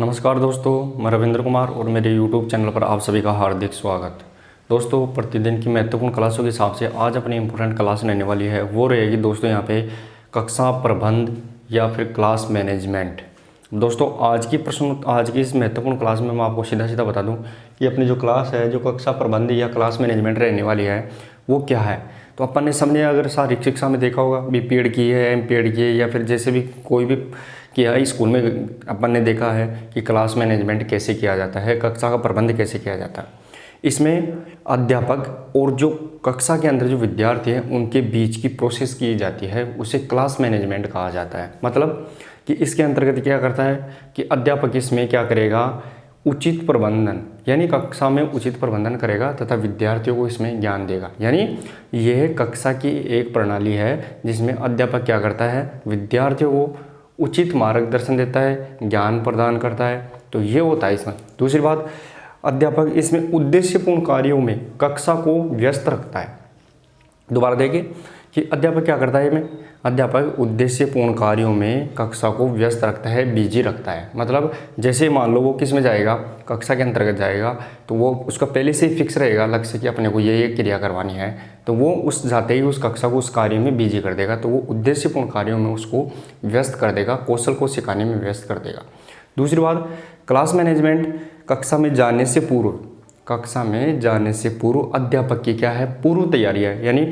नमस्कार दोस्तों, मैं रविंद्र कुमार और मेरे YouTube चैनल पर आप सभी का हार्दिक स्वागत। दोस्तों, प्रतिदिन की महत्वपूर्ण क्लासों के हिसाब से आज अपनी इम्पोर्टेंट क्लास रहने वाली है, वो रहेगी दोस्तों यहाँ पे कक्षा प्रबंध या फिर क्लास मैनेजमेंट। दोस्तों, आज की इस महत्वपूर्ण क्लास में मैं आपको सीधा सीधा बता दूँ कि अपनी जो क्लास है, जो कक्षा प्रबंध या क्लास मैनेजमेंट रहने वाली है, वो क्या है। तो अपन ने सबने अगर शारीरिक शिक्षा में देखा होगा, बीपीएड की है, एमपीएड की है, या फिर जैसे भी कोई भी किया है स्कूल में, अपन ने देखा है कि क्लास मैनेजमेंट कैसे किया जाता है, कक्षा का प्रबंध कैसे किया जाता है। इसमें अध्यापक और जो कक्षा के अंदर जो विद्यार्थी हैं उनके बीच की प्रोसेस की जाती है, उसे क्लास मैनेजमेंट कहा जाता है। मतलब कि इसके अंतर्गत क्या करता है कि अध्यापक इसमें क्या करेगा, उचित प्रबंधन यानी कक्षा में उचित प्रबंधन करेगा तथा विद्यार्थियों को इसमें ज्ञान देगा। यानी यह कक्षा की एक प्रणाली है जिसमें अध्यापक क्या करता है, विद्यार्थियों को उचित मार्गदर्शन देता है, ज्ञान प्रदान करता है। तो ये होता है इसमें। दूसरी बात, अध्यापक इसमें उद्देश्यपूर्ण कार्यों में कक्षा को व्यस्त रखता है। दोबारा देखिए कि अध्यापक क्या करता है, में अध्यापक उद्देश्यपूर्ण कार्यों में कक्षा को व्यस्त रखता है, बिजी रखता है। मतलब जैसे मान लो वो किस में जाएगा, कक्षा के अंतर्गत जाएगा, तो वो उसका पहले से ही फिक्स रहेगा लक्ष्य कि अपने को ये क्रिया करवानी है, तो वो उस जाते ही उस कक्षा को उस कार्य में बिजी कर देगा। तो वो उद्देश्यपूर्ण कार्यों में उसको व्यस्त कर देगा, कौशल को सिखाने में व्यस्त कर देगा। दूसरी बात, क्लास मैनेजमेंट कक्षा में जाने से पूर्व अध्यापक की क्या है, पूर्व तैयारी है। यानी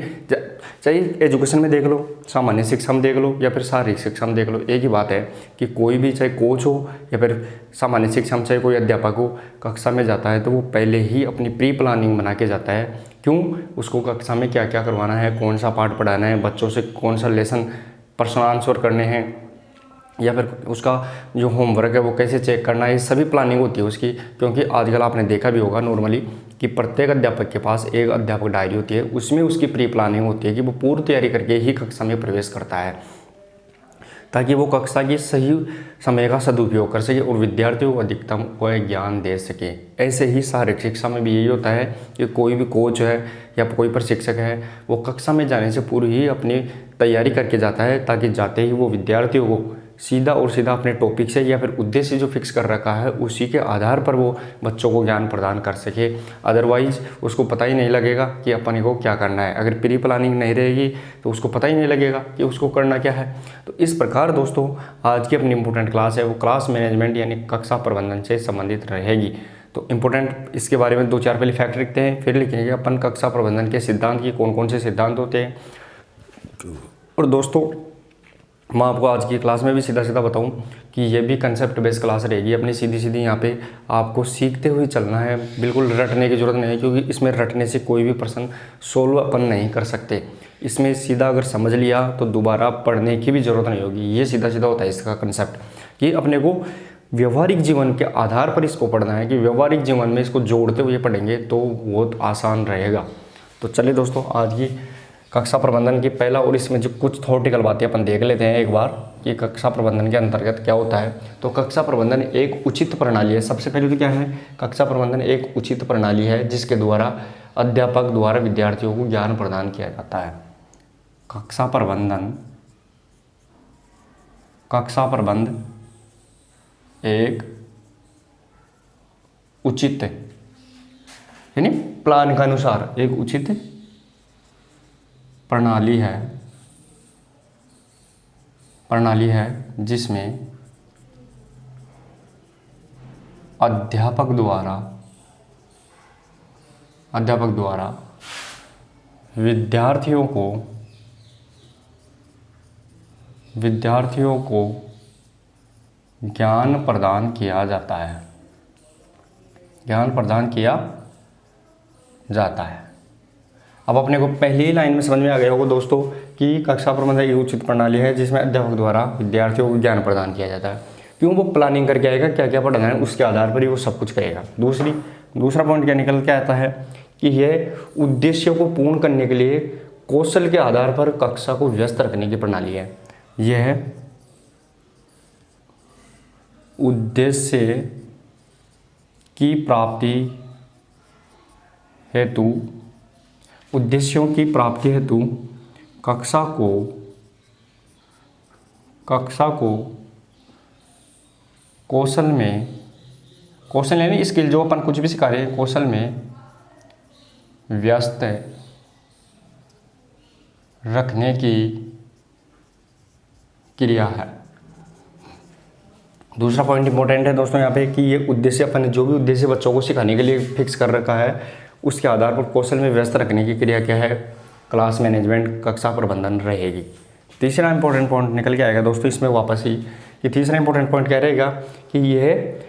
चाहे एजुकेशन में देख लो, सामान्य शिक्षा में देख लो, या फिर शारीरिक शिक्षा में देख लो, एक ही बात है कि कोई भी चाहे कोच हो या फिर सामान्य शिक्षा में चाहे कोई अध्यापक हो, कक्षा में जाता है तो वो पहले ही अपनी प्री प्लानिंग बना के जाता है। क्यों, उसको कक्षा में क्या क्या करवाना है, कौन सा पाठ पढ़ाना है, बच्चों से कौन सा लेसन प्रश्न आंसर करने हैं, या फिर उसका जो होमवर्क है वो कैसे चेक करना है, ये सभी प्लानिंग होती है उसकी। क्योंकि आजकल आपने देखा भी होगा नॉर्मली कि प्रत्येक अध्यापक के पास एक अध्यापक डायरी होती है, उसमें उसकी प्री प्लानिंग होती है कि वो पूर्व तैयारी करके ही कक्षा में प्रवेश करता है, ताकि वो कक्षा की सही समय का सदुपयोग कर सके और विद्यार्थियों को अधिकतम को ज्ञान दे सके। ऐसे ही शारीरिक शिक्षा में भी यही होता है कि कोई भी कोच है या कोई प्रशिक्षक है, वो कक्षा में जाने से पूर्व ही अपनी तैयारी करके जाता है, ताकि जाते ही वो विद्यार्थियों को सीधा और सीधा अपने टॉपिक से या फिर उद्देश्य जो फिक्स कर रखा है उसी के आधार पर वो बच्चों को ज्ञान प्रदान कर सके। अदरवाइज उसको पता ही नहीं लगेगा कि अपन को क्या करना है। अगर प्री प्लानिंग नहीं रहेगी तो उसको पता ही नहीं लगेगा कि उसको करना क्या है। तो इस प्रकार दोस्तों, आज की अपनी इंपॉर्टेंट क्लास है वो क्लास मैनेजमेंट यानी कक्षा प्रबंधन से संबंधित रहेगी। तो इम्पोर्टेंट इसके बारे में 2-4 पहले फैक्ट लिखते हैं, फिर लिखेंगे अपन कक्षा प्रबंधन के सिद्धांत की कौन कौन से सिद्धांत होते हैं। और दोस्तों, मैं आपको आज की क्लास में भी सीधा सीधा बताऊं कि ये भी कंसेप्ट बेस्ड क्लास रहेगी अपनी, सीधी सीधी यहाँ पे आपको सीखते हुए चलना है, बिल्कुल रटने की ज़रूरत नहीं है। क्योंकि इसमें रटने से कोई भी प्रश्न सोल्व अपन नहीं कर सकते। इसमें सीधा अगर समझ लिया तो दोबारा पढ़ने की भी ज़रूरत नहीं होगी। ये सीधा सीधा होता है इसका कंसेप्ट कि अपने को व्यवहारिक जीवन के आधार पर इसको पढ़ना है, कि व्यवहारिक जीवन में इसको जोड़ते हुए पढ़ेंगे तो बहुत आसान रहेगा। तो चलिए दोस्तों, आज की कक्षा प्रबंधन की पहला और इसमें जो कुछ थ्योरेटिकल बातें अपन देख लेते हैं एक बार कि कक्षा प्रबंधन के अंतर्गत क्या होता है। तो कक्षा प्रबंधन एक उचित प्रणाली है। सबसे पहले तो क्या है, कक्षा प्रबंधन एक उचित प्रणाली है जिसके द्वारा अध्यापक द्वारा विद्यार्थियों को ज्ञान प्रदान किया जाता है। कक्षा प्रबंध एक उचित यानी प्लान के अनुसार एक उचित प्रणाली है जिसमें अध्यापक द्वारा विद्यार्थियों को ज्ञान प्रदान किया जाता है। अब अपने को पहली ही लाइन में समझ में आ गया होगा दोस्तों कि कक्षा प्रबंधन एक उचित प्रणाली है जिसमें अध्यापक द्वारा विद्यार्थियों को ज्ञान प्रदान किया जाता है। क्यों, वो प्लानिंग करके आएगा क्या क्या पढ़ना है, उसके आधार पर ही वो सब कुछ करेगा। दूसरा पॉइंट क्या निकल के आता है कि यह उद्देश्यों को पूर्ण करने के लिए कौशल के आधार पर कक्षा को व्यस्त रखने की प्रणाली है। यह उद्देश्य की प्राप्ति हेतु कक्षा को कौशल में कौशल यानी स्किल, जो अपन कुछ भी सिखा रहे हैं, कौशल में व्यस्त रखने की क्रिया है। दूसरा पॉइंट इंपॉर्टेंट है दोस्तों यहाँ पे कि ये उद्देश्य, अपन ने जो भी उद्देश्य बच्चों को सिखाने के लिए फिक्स कर रखा है, उसके आधार पर कौशल में व्यस्त रखने की क्रिया क्या है, क्लास मैनेजमेंट, कक्षा प्रबंधन रहेगी। तीसरा इंपॉर्टेंट पॉइंट निकल के आएगा दोस्तों इसमें वापस ही, कि तीसरा इंपॉर्टेंट पॉइंट क्या रहेगा कि यह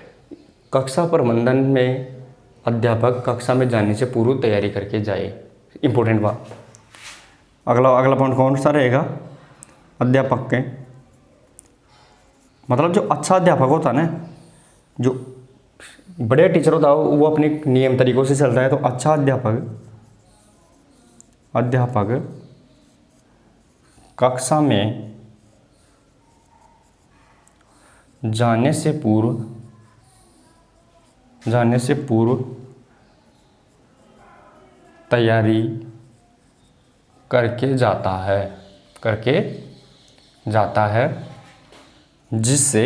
कक्षा प्रबंधन में अध्यापक कक्षा में जाने से पूर्व तैयारी करके जाए। इंपॉर्टेंट बात। अगला पॉइंट कौन सा रहेगा, अध्यापक के मतलब जो अच्छा अध्यापक होता है ना, जो बढ़िया टीचर होता है, वो अपने नियम तरीकों से चलता है। तो अच्छा अध्यापक कक्षा में जाने से पूर्व तैयारी करके जाता है, जिससे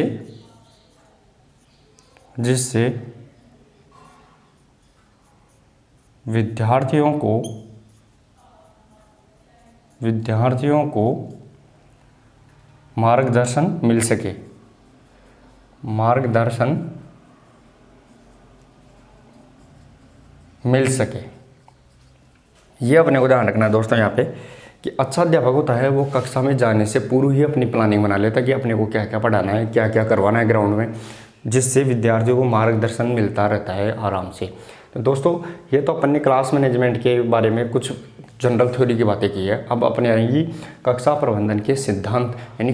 विद्यार्थियों को मार्गदर्शन मिल सके। ये अपने को ध्यान रखना है दोस्तों यहाँ पे कि अच्छा अध्यापक होता है वो कक्षा में जाने से पूर्व ही अपनी प्लानिंग बना लेता है कि अपने को क्या क्या पढ़ाना है, क्या क्या करवाना है ग्राउंड में, जिससे विद्यार्थियों को मार्गदर्शन मिलता रहता है आराम से। तो दोस्तों ये तो अपन ने क्लास मैनेजमेंट के बारे में कुछ जनरल थ्योरी की बातें की है। अब अपने आएंगी कक्षा प्रबंधन के सिद्धांत, यानी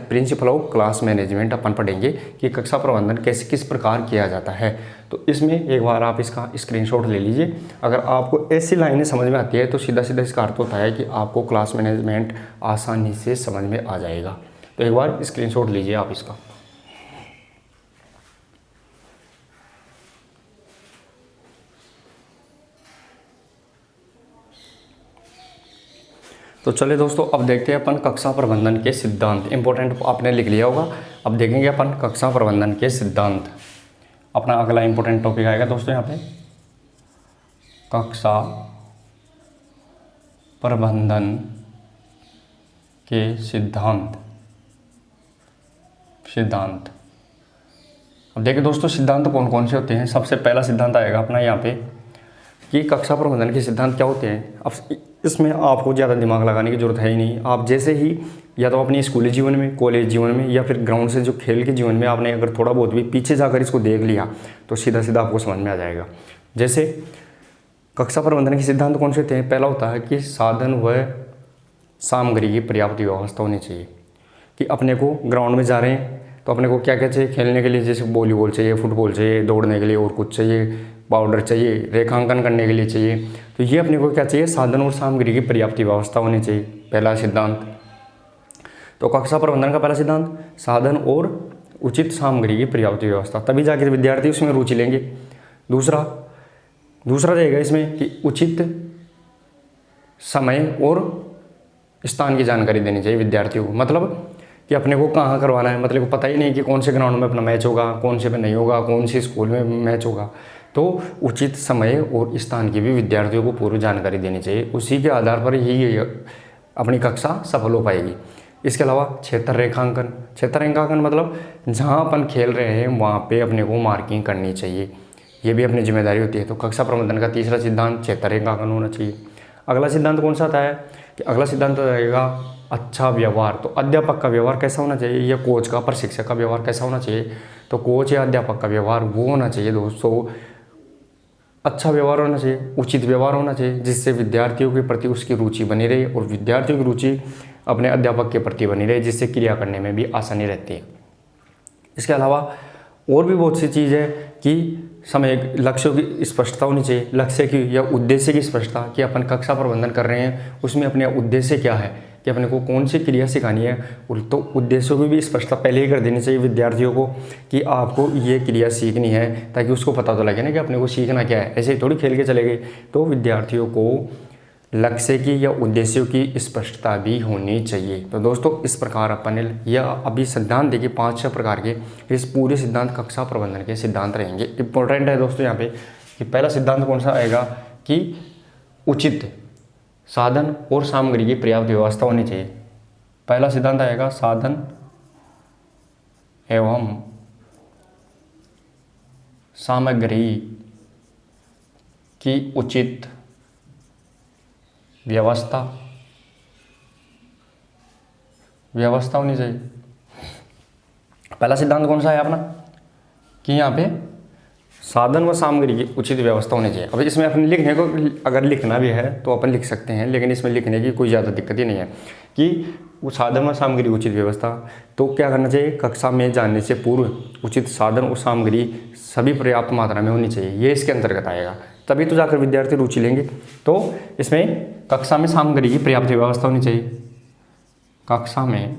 प्रिंसिपल ऑफ क्लास मैनेजमेंट अपन पढ़ेंगे कि कक्षा प्रबंधन कैसे किस प्रकार किया जाता है। तो इसमें एक बार आप इसका स्क्रीनशॉट ले लीजिए। अगर आपको ऐसी लाइनें समझ में आती है तो सीधा सीधा इसका अर्थ होता है कि आपको क्लास मैनेजमेंट आसानी से समझ में आ जाएगा। तो एक बार स्क्रीनशॉट लीजिए आप इसका। तो चलिए दोस्तों अब देखते हैं अपन कक्षा प्रबंधन के सिद्धांत। इंपॉर्टेंट आपने लिख लिया होगा। अब देखेंगे अपन कक्षा प्रबंधन के सिद्धांत। अपना अगला इंपॉर्टेंट टॉपिक आएगा दोस्तों यहाँ पे कक्षा प्रबंधन के सिद्धांत। अब देखिए दोस्तों सिद्धांत कौन कौन से होते हैं। सबसे पहला सिद्धांत आएगा अपना यहाँ पे कि कक्षा प्रबंधन के सिद्धांत क्या होते हैं। अब इसमें आपको ज़्यादा दिमाग लगाने की ज़रूरत है ही नहीं। आप जैसे ही या तो अपने स्कूली जीवन में, कॉलेज जीवन में या फिर ग्राउंड से जो खेल के जीवन में आपने अगर थोड़ा बहुत भी पीछे जाकर इसको देख लिया तो सीधा सीधा आपको समझ में आ जाएगा। जैसे कक्षा प्रबंधन के सिद्धांत कौन से होते हैं। पहला होता है कि साधन व सामग्री की पर्याप्त व्यवस्था होनी चाहिए। कि अपने को ग्राउंड में जा रहे हैं तो अपने को क्या क्या चाहिए खेलने के लिए, जैसे वॉलीबॉल चाहिए, फुटबॉल चाहिए, दौड़ने के लिए और कुछ चाहिए, पाउडर चाहिए, रेखांकन करने के लिए चाहिए। तो ये अपने को क्या चाहिए, साधन और सामग्री की पर्याप्त व्यवस्था होनी चाहिए, पहला सिद्धांत। तो कक्षा प्रबंधन का पहला सिद्धांत साधन और उचित सामग्री की पर्याप्त व्यवस्था, तभी जाकर विद्यार्थी उसमें रुचि लेंगे। दूसरा रहेगा इसमें कि उचित समय और स्थान की जानकारी देनी चाहिए विद्यार्थियों को। मतलब कि अपने को कहाँ करवाना है, मतलब को पता ही नहीं कि कौन से ग्राउंड में अपना मैच होगा, कौन से पे नहीं होगा, कौन से स्कूल में मैच होगा। तो उचित समय और स्थान की भी विद्यार्थियों को पूरी जानकारी देनी चाहिए। उसी के आधार पर ही अपनी कक्षा सफल हो पाएगी। इसके अलावा क्षेत्र रेखांकन मतलब जहाँ अपन खेल रहे हैं वहाँ पे अपने को मार्किंग करनी चाहिए, ये भी अपनी जिम्मेदारी होती है। तो कक्षा प्रबंधन का तीसरा सिद्धांत क्षेत्र रेखांकन होना चाहिए। अगला सिद्धांत कौन सा आता है कि अगला सिद्धांत रहेगा अच्छा व्यवहार। तो अध्यापक का व्यवहार कैसा होना चाहिए या कोच का, प्रशिक्षक का व्यवहार कैसा होना चाहिए। तो कोच या अध्यापक का व्यवहार वो होना चाहिए दोस्तों, अच्छा व्यवहार होना चाहिए, उचित व्यवहार होना चाहिए, जिससे विद्यार्थियों के प्रति उसकी रुचि बनी रहे और विद्यार्थियों की रुचि अपने अध्यापक के प्रति बनी रहे, जिससे क्रिया करने में भी आसानी रहती है। इसके अलावा और भी बहुत सी चीज़ है कि समय लक्ष्यों की स्पष्टता होनी चाहिए, लक्ष्य की या उद्देश्य की स्पष्टता कि अपन कक्षा प्रबंधन कर रहे हैं उसमें अपने उद्देश्य क्या है, कि अपने को कौन सी क्रिया सिखानी है। तो उद्देश्यों की भी स्पष्टता पहले ही कर देनी चाहिए विद्यार्थियों को कि आपको ये क्रिया सीखनी है, ताकि उसको पता तो लगे ना कि अपने को सीखना क्या है। ऐसे ही थोड़ी खेल के चले गए। तो विद्यार्थियों को लक्ष्य की या उद्देश्यों की स्पष्टता भी होनी चाहिए। तो दोस्तों इस प्रकार अपन ने यह अभी सिद्धांत देखिए 5-6 प्रकार के, इस पूरे सिद्धांत कक्षा प्रबंधन के सिद्धांत रहेंगे। इंपॉर्टेंट है दोस्तों यहाँ पे कि पहला सिद्धांत कौन सा आएगा कि उचित साधन और सामग्री की पर्याप्त व्यवस्था होनी चाहिए। पहला सिद्धांत आएगा साधन एवं सामग्री की उचित व्यवस्था होनी चाहिए। पहला सिद्धांत कौन सा है अपना कि यहाँ पे साधन व सामग्री की उचित व्यवस्था होनी चाहिए। अब इसमें अपने लिखने को अगर लिखना भी है तो अपन लिख सकते हैं, लेकिन इसमें लिखने की कोई ज़्यादा दिक्कत ही नहीं है कि वो साधन व सामग्री की उचित व्यवस्था। तो क्या करना चाहिए, कक्षा में जाने से पूर्व उचित साधन और सामग्री सभी पर्याप्त मात्रा में होनी चाहिए, ये इसके अंतर्गत आएगा। तभी तो जाकर विद्यार्थी रुचि लेंगे। तो इसमें कक्षा में सामग्री की पर्याप्त व्यवस्था होनी चाहिए। कक्षा में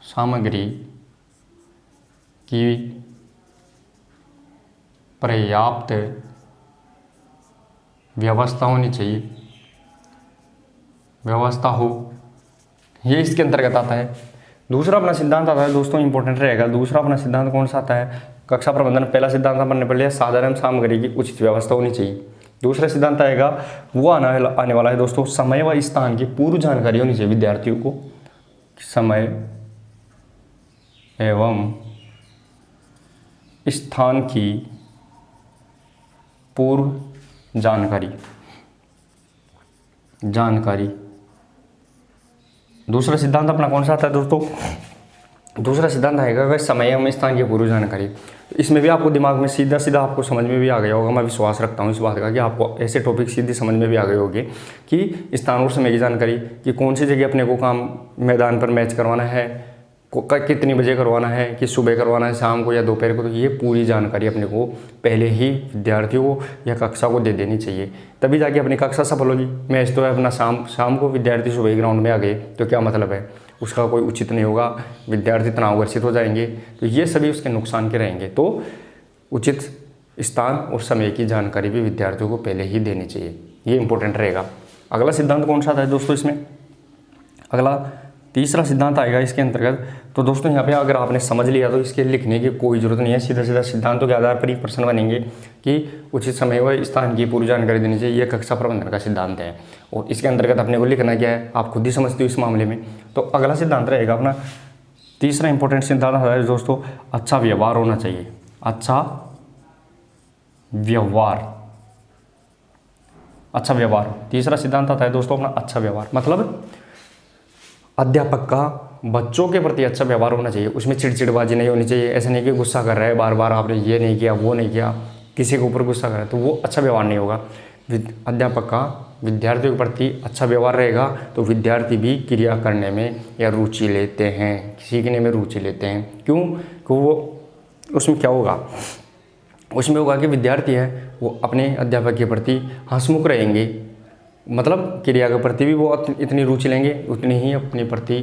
सामग्री की पर्याप्त व्यवस्था होनी चाहिए, व्यवस्था हो, ये इसके अंतर्गत आता है। दूसरा अपना सिद्धांत आता है दोस्तों, इंपॉर्टेंट रहेगा। दूसरा अपना सिद्धांत कौन सा आता है कक्षा प्रबंधन। पहला सिद्धांत अपन ने पढ़ लिया साधन एवं सामग्री की उचित व्यवस्था होनी चाहिए। दूसरा सिद्धांत आएगा वो आने वाला है दोस्तों, समय व स्थान की पूर्व जानकारी होनी चाहिए विद्यार्थियों को। समय एवं स्थान की पूर्व जानकारी। दूसरा सिद्धांत अपना कौन सा आता है दोस्तों, दूसरा सिद्धांत आएगा अगर समय एवं स्थान की पूर्व जानकारी। इसमें भी आपको दिमाग में सीधा सीधा आपको समझ में भी आ गया होगा, मैं विश्वास रखता हूँ इस बात का कि आपको ऐसे टॉपिक सीधे समझ में भी आ गए होंगे कि स्थान और समय की जानकारी, कि कौन सी जगह अपने को काम मैदान पर मैच करवाना है, कितनी बजे करवाना है, कि सुबह करवाना है, शाम को या दोपहर को। तो ये पूरी जानकारी अपने को पहले ही विद्यार्थियों को या कक्षा को दे देनी चाहिए, तभी जाके अपनी कक्षा सफल होगी। मैच तो है अपना शाम को, विद्यार्थी सुबह ग्राउंड में आ गए तो क्या मतलब है, उसका कोई उचित नहीं होगा, विद्यार्थी तनावग्रसित हो जाएंगे। तो ये सभी उसके नुकसान के रहेंगे। तो उचित स्थान और समय की जानकारी भी विद्यार्थियों को पहले ही देनी चाहिए, ये इंपॉर्टेंट रहेगा। अगला सिद्धांत कौन सा था दोस्तों इसमें, अगला तीसरा सिद्धांत आएगा इसके अंतर्गत। तो दोस्तों यहाँ पे अगर आपने समझ लिया तो इसके लिखने की कोई ज़रूरत नहीं है, सीधा सीधा सिद्धांतों के आधार पर ही प्रश्न बनेंगे कि उचित समय व स्थान की पूरी जानकारी देनी चाहिए। यह कक्षा प्रबंधन का सिद्धांत है और इसके अंतर्गत अपने को लिखना क्या है आप खुद ही समझते हो इस मामले में। तो अगला सिद्धांत रहेगा अपना तीसरा इंपॉर्टेंट सिद्धांत है दोस्तों, अच्छा व्यवहार होना चाहिए। अच्छा व्यवहार तीसरा सिद्धांत आता है दोस्तों अपना अच्छा व्यवहार, मतलब अध्यापक का बच्चों के प्रति अच्छा व्यवहार होना चाहिए। उसमें चिड़चिड़बाजी नहीं होनी चाहिए। ऐसा नहीं कि गुस्सा कर रहा है बार बार, आपने ये नहीं किया वो नहीं किया, किसी के ऊपर गुस्सा कर रहा है, तो वो अच्छा व्यवहार नहीं होगा। अध्यापक का विद्यार्थियों के प्रति अच्छा व्यवहार रहेगा तो विद्यार्थी भी क्रिया करने में या रुचि लेते हैं, सीखने में रुचि लेते हैं। क्यों? क्योंकि वो उसमें क्या होगा, उसमें होगा कि विद्यार्थी है वो अपने अध्यापक के प्रति हंसमुख रहेंगे, मतलब क्रिया के प्रति भी वो इतनी रुचि लेंगे, उतनी ही अपने प्रति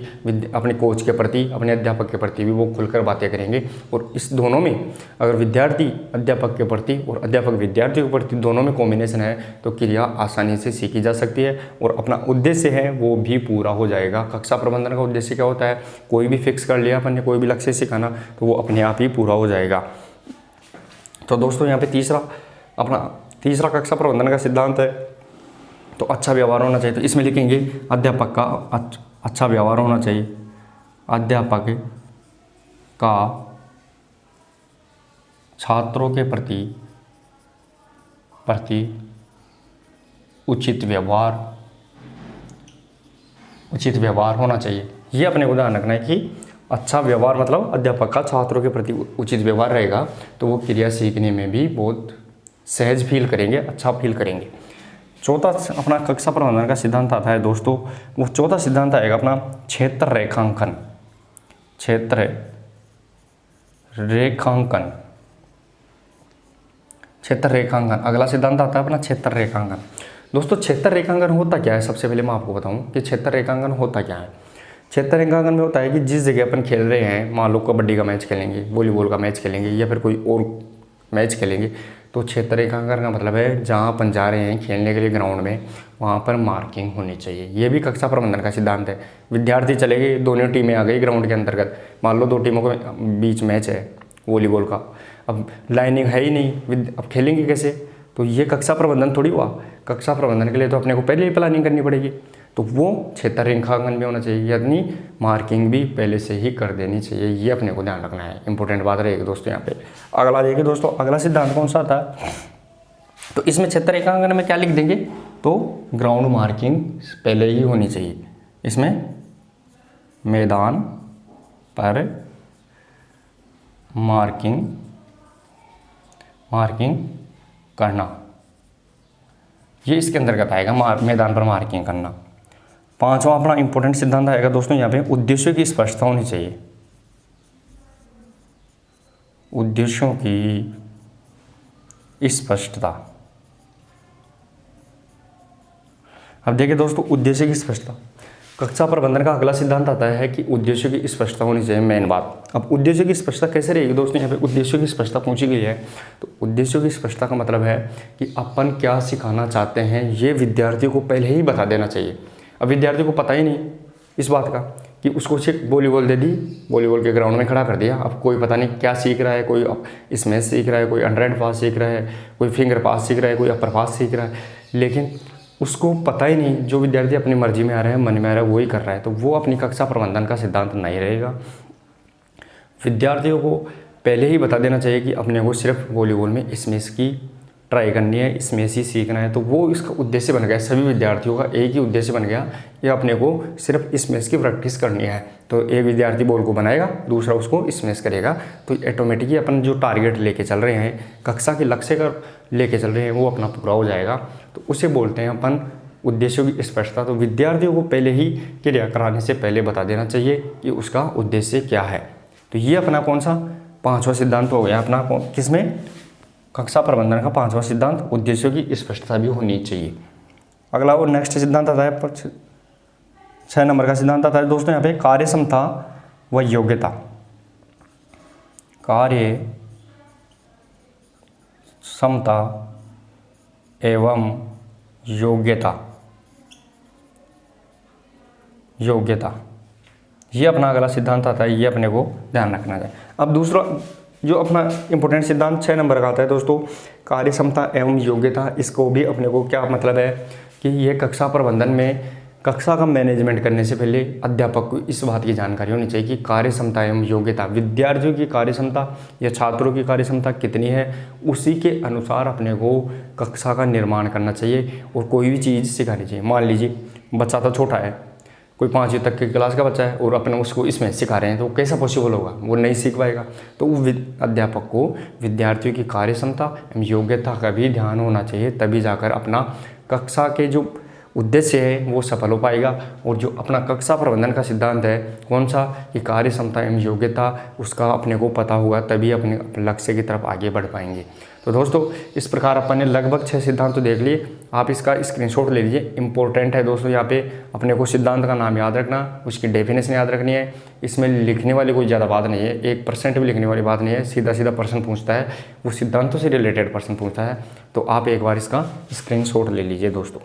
अपने कोच के प्रति, अपने अध्यापक के प्रति भी वो खुलकर बातें करेंगे। और इस दोनों में अगर विद्यार्थी अध्यापक के प्रति और अध्यापक विद्यार्थियों के प्रति दोनों में कॉम्बिनेशन है तो क्रिया आसानी से सीखी जा सकती है और अपना उद्देश्य है वो भी पूरा हो जाएगा। कक्षा प्रबंधन का उद्देश्य क्या होता है, कोई भी फिक्स कर लिया अपन ने, कोई भी लक्ष्य सिखाना, तो वो अपने आप ही पूरा हो जाएगा। तो दोस्तों यहाँ पे तीसरा कक्षा प्रबंधन का सिद्धांत है तो अच्छा व्यवहार होना चाहिए। तो इसमें लिखेंगे अध्यापक का अच्छा व्यवहार होना चाहिए। अध्यापक का छात्रों के प्रति उचित व्यवहार होना चाहिए। ये अपने को ध्यान रखना है कि अच्छा व्यवहार मतलब अध्यापक का छात्रों के प्रति उचित व्यवहार रहेगा तो वो क्रिया सीखने में भी बहुत सहज फील करेंगे, अच्छा फील करेंगे। चौथा अपना कक्षा प्रबंधन का सिद्धांत आता है दोस्तों, वो चौथा सिद्धांत आएगा अपना क्षेत्र रेखांकन। अगला सिद्धांत आता है अपना क्षेत्र रेखांकन। दोस्तों क्षेत्र रेखांकन होता क्या है, सबसे पहले मैं आपको बताऊं कि क्षेत्र रेखांकन होता क्या है। क्षेत्र रेखांकन में होता है कि जिस जगह अपन खेल रहे हैं, मान लो कबड्डी का मैच खेलेंगे, वॉलीबॉल का मैच खेलेंगे या फिर कोई और मैच खेलेंगे, तो क्षेत्र रेखांकन का मतलब है जहाँ अपन जा रहे हैं खेलने के लिए ग्राउंड में, वहाँ पर मार्किंग होनी चाहिए। ये भी कक्षा प्रबंधन का सिद्धांत है। विद्यार्थी चले गए, दोनों टीमें आ गई ग्राउंड के अंतर्गत, मान लो 2 टीमों के बीच मैच है वॉलीबॉल का, अब लाइनिंग है ही नहीं, अब खेलेंगे कैसे? तो ये कक्षा प्रबंधन थोड़ी हुआ। कक्षा प्रबंधन के लिए तो अपने को पहले ही प्लानिंग करनी पड़ेगी, तो वो क्षेत्र रेखांकन भी होना चाहिए, यानी मार्किंग भी पहले से ही कर देनी चाहिए। ये अपने को ध्यान रखना है, इंपॉर्टेंट बात रहेगी दोस्तों यहाँ पे। अगला देखिए दोस्तों, अगला सिद्धांत कौन सा था? तो इसमें क्षेत्र रेखांकन में क्या लिख देंगे? तो ग्राउंड मार्किंग पहले ही होनी चाहिए। इसमें मैदान पर मार्किंग करना, ये इसके अंतर्गत आएगा, मैदान पर मार्किंग करना। 5वां अपना इंपॉर्टेंट सिद्धांत आएगा दोस्तों यहाँ पे, उद्देश्यों की स्पष्टता होनी चाहिए। उद्देश्यों की स्पष्टता। अब देखिए दोस्तों, उद्देश्य की स्पष्टता, कक्षा प्रबंधन का अगला सिद्धांत आता है कि उद्देश्यों की स्पष्टता होनी चाहिए, मेन बात। अब उद्देश्यों की स्पष्टता कैसे रहेगी दोस्तों? यहाँ पे उद्देश्यों की स्पष्टता पूछी गई है, तो उद्देश्यों की स्पष्टता का मतलब है कि अपन क्या सिखाना चाहते हैं, ये विद्यार्थियों को पहले ही बता देना चाहिए। अब विद्यार्थियों को पता ही नहीं इस बात का कि उसको सिर्फ वॉलीबॉल दे दी, वॉलीबॉल के ग्राउंड में खड़ा कर दिया, अब कोई पता नहीं क्या सीख रहा है, कोई स्मैश सीख रहा है, कोई अंडरहैंड पास सीख रहा है, कोई फिंगर पास सीख रहा है, कोई अपर पास सीख रहा है, लेकिन उसको पता ही नहीं, जो विद्यार्थी अपनी मर्जी में आ रहा है, मन में आ रहा है, वही कर रहा है, तो वो अपनी कक्षा प्रबंधन का सिद्धांत नहीं रहेगा। विद्यार्थियों को पहले ही बता देना चाहिए कि अपने को सिर्फ वॉलीबॉल में स्मैश की ट्राई करनी है, स्मैश ही सीखना है, तो वो इसका उद्देश्य बन गया, सभी विद्यार्थियों का एक ही उद्देश्य बन गया, ये अपने को सिर्फ स्मैश की प्रैक्टिस करनी है। तो एक विद्यार्थी बॉल को बनाएगा, दूसरा उसको स्मैश करेगा, तो ऑटोमेटिकली अपन जो टारगेट लेके चल रहे हैं, कक्षा के लक्ष्य का लेके चल रहे हैं, वो अपना पूरा हो जाएगा। तो उसे बोलते हैं अपन उद्देश्यों की स्पष्टता। तो विद्यार्थियों को पहले ही क्रिया कराने से पहले बता देना चाहिए कि उसका उद्देश्य क्या है। तो ये अपना कौन सा 5वां सिद्धांत हो गया अपना, किसमें? कक्षा प्रबंधन का 5वां सिद्धांत, उद्देश्यों की स्पष्टता भी होनी चाहिए। अगला और नेक्स्ट सिद्धांत आता है 6 नंबर का सिद्धांत आता है दोस्तों यहाँ पे, कार्य क्षमता व योग्यता। कार्य क्षमता एवं योग्यता, ये अपना अगला सिद्धांत आता है, ये अपने को ध्यान रखना है। अब दूसरा जो अपना इंपॉर्टेंट सिद्धांत 6 नंबर का आता है दोस्तों, कार्य क्षमता एवं योग्यता, इसको भी अपने को क्या मतलब है कि ये कक्षा प्रबंधन में कक्षा का मैनेजमेंट करने से पहले अध्यापक को इस बात की जानकारी होनी चाहिए कि कार्य क्षमता एवं योग्यता, विद्यार्थियों की कार्य क्षमता या छात्रों की कार्य क्षमता कितनी है, उसी के अनुसार अपने को कक्षा का निर्माण करना चाहिए और कोई भी चीज़ सिखानी चाहिए। मान लीजिए बच्चा तो छोटा है, कोई 5वीं तक की क्लास का बच्चा है और अपने उसको इसमें सिखा रहे हैं, तो कैसा पॉसिबल होगा? वो नहीं सीख पाएगा। तो अध्यापक को विद्यार्थियों की कार्य क्षमता एवं योग्यता का भी ध्यान होना चाहिए, तभी जाकर अपना कक्षा के जो उद्देश्य है वो सफल हो पाएगा। और जो अपना कक्षा प्रबंधन का सिद्धांत है कौन सा, कि कार्य क्षमता एवं योग्यता, उसका अपने को पता होगा तभी अपने लक्ष्य की तरफ आगे बढ़ पाएंगे। तो दोस्तों इस प्रकार अपन ने लगभग 6 सिद्धांत तो देख लिए, आप इसका स्क्रीनशॉट ले लीजिए, इंपॉर्टेंट है दोस्तों। यहाँ पे अपने को सिद्धांत का नाम याद रखना, उसकी डेफिनेशन याद रखनी है, इसमें लिखने वाली कोई ज़्यादा बात नहीं है, 1% भी लिखने वाली बात नहीं है, सीधा सीधा प्रश्न पूछता है, वो सिद्धांतों से रिलेटेड प्रश्न पूछता है। तो आप एक बार इसका स्क्रीनशॉट ले लीजिए दोस्तों।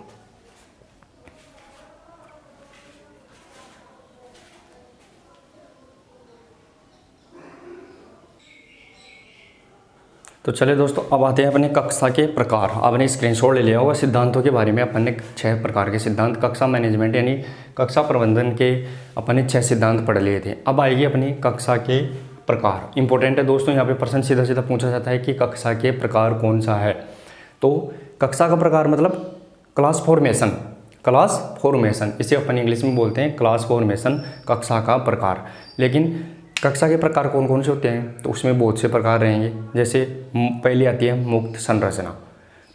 तो चलिए दोस्तों, अब आते हैं अपने कक्षा के प्रकार। आपने स्क्रीनशॉट ले लिया होगा सिद्धांतों के बारे में, अपन ने 6 प्रकार के सिद्धांत कक्षा मैनेजमेंट यानी कक्षा प्रबंधन के अपन ने 6 सिद्धांत पढ़ लिए थे। अब आएगी अपनी कक्षा के प्रकार। इंपॉर्टेंट है दोस्तों, यहाँ पे प्रश्न सीधा सीधा पूछा जाता है कि कक्षा के प्रकार कौन सा है। तो कक्षा का प्रकार मतलब क्लास फॉर्मेशन, इसे अपन इंग्लिश में बोलते हैं क्लास फॉर्मेशन, कक्षा का प्रकार। लेकिन कक्षा के प्रकार कौन कौन से होते हैं, तो उसमें बहुत से प्रकार रहेंगे। जैसे पहली आती है मुक्त संरचना,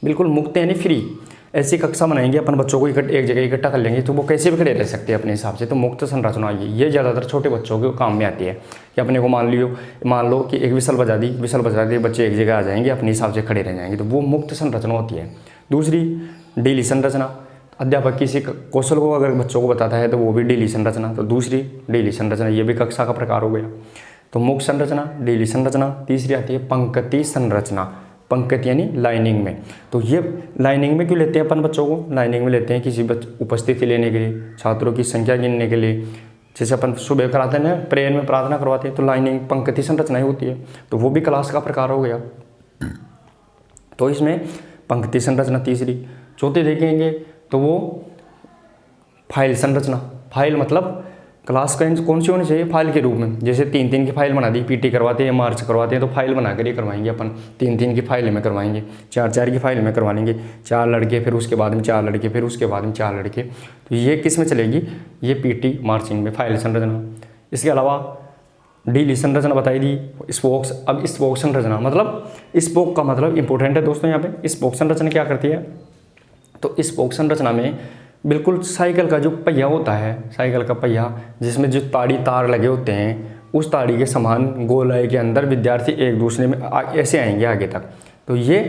बिल्कुल मुक्त यानी फ्री, ऐसी कक्षा बनाएंगे अपन, बच्चों को एक जगह इकट्ठा कर लेंगे तो वो कैसे भी खड़े रह सकते हैं अपने हिसाब से। तो मुक्त संरचना आएगी, ये ज़्यादातर छोटे बच्चों के काम में आती है कि अपने को मान लो कि एक विसल बजा दी, बच्चे एक जगह आ जाएंगे, अपने हिसाब से खड़े रह जाएंगे, तो वो मुक्त संरचना होती है। दूसरी डीली संरचना, अध्यापक किसी कौशल को अगर बच्चों को बताता है तो वो भी डीली संरचना, तो दूसरी डीली संरचना, ये भी कक्षा का प्रकार हो गया। तो मुक्त संरचना, डीली संरचना। तीसरी आती है पंक्ति संरचना, पंक्ति यानी लाइनिंग में। तो ये लाइनिंग में क्यों लेते हैं अपन बच्चों को? लाइनिंग में लेते हैं किसी उपस्थिति लेने के लिए, छात्रों की संख्या गिनने के लिए। जैसे अपन सुबह कराते हैं ना, प्रेयर में प्रार्थना करवाते हैं, तो लाइनिंग पंक्ति संरचना ही होती है, तो वो भी क्लास का प्रकार हो गया। तो इसमें पंक्ति संरचना तीसरी। चौथी देखेंगे तो वो फाइल संरचना। फाइल मतलब क्लास का कौन सी होनी चाहिए? फाइल के रूप में। जैसे 3-3 की फाइल बना दी, पीटी करवाते हैं, मार्च करवाते हैं, तो फाइल बना कर ही करवाएंगे अपन। 3-3 की फाइल में करवाएंगे, 4-4 की फाइल में करवा लेंगे। 4 लड़के, फिर उसके बाद में 4 लड़के, फिर उसके बाद में 4 लड़के। तो ये किस में चलेगी? ये पीटी मार्चिंग में, फाइल संरचना। इसके अलावा डीली संरचना बताई दी, स्पोक्स। अब स्पोक संरचना मतलब, स्पोक का मतलब इंपॉर्टेंट है दोस्तों यहाँ पे। स्पोक संरचना क्या करती है? तो स्पोक संरचना में बिल्कुल साइकिल का जो पहिया होता है, साइकिल का पहिया जिसमें जो ताड़ी तार लगे होते हैं, उस ताड़ी के समान गोलाई के अंदर विद्यार्थी एक दूसरे में ऐसे आएंगे आगे तक, तो ये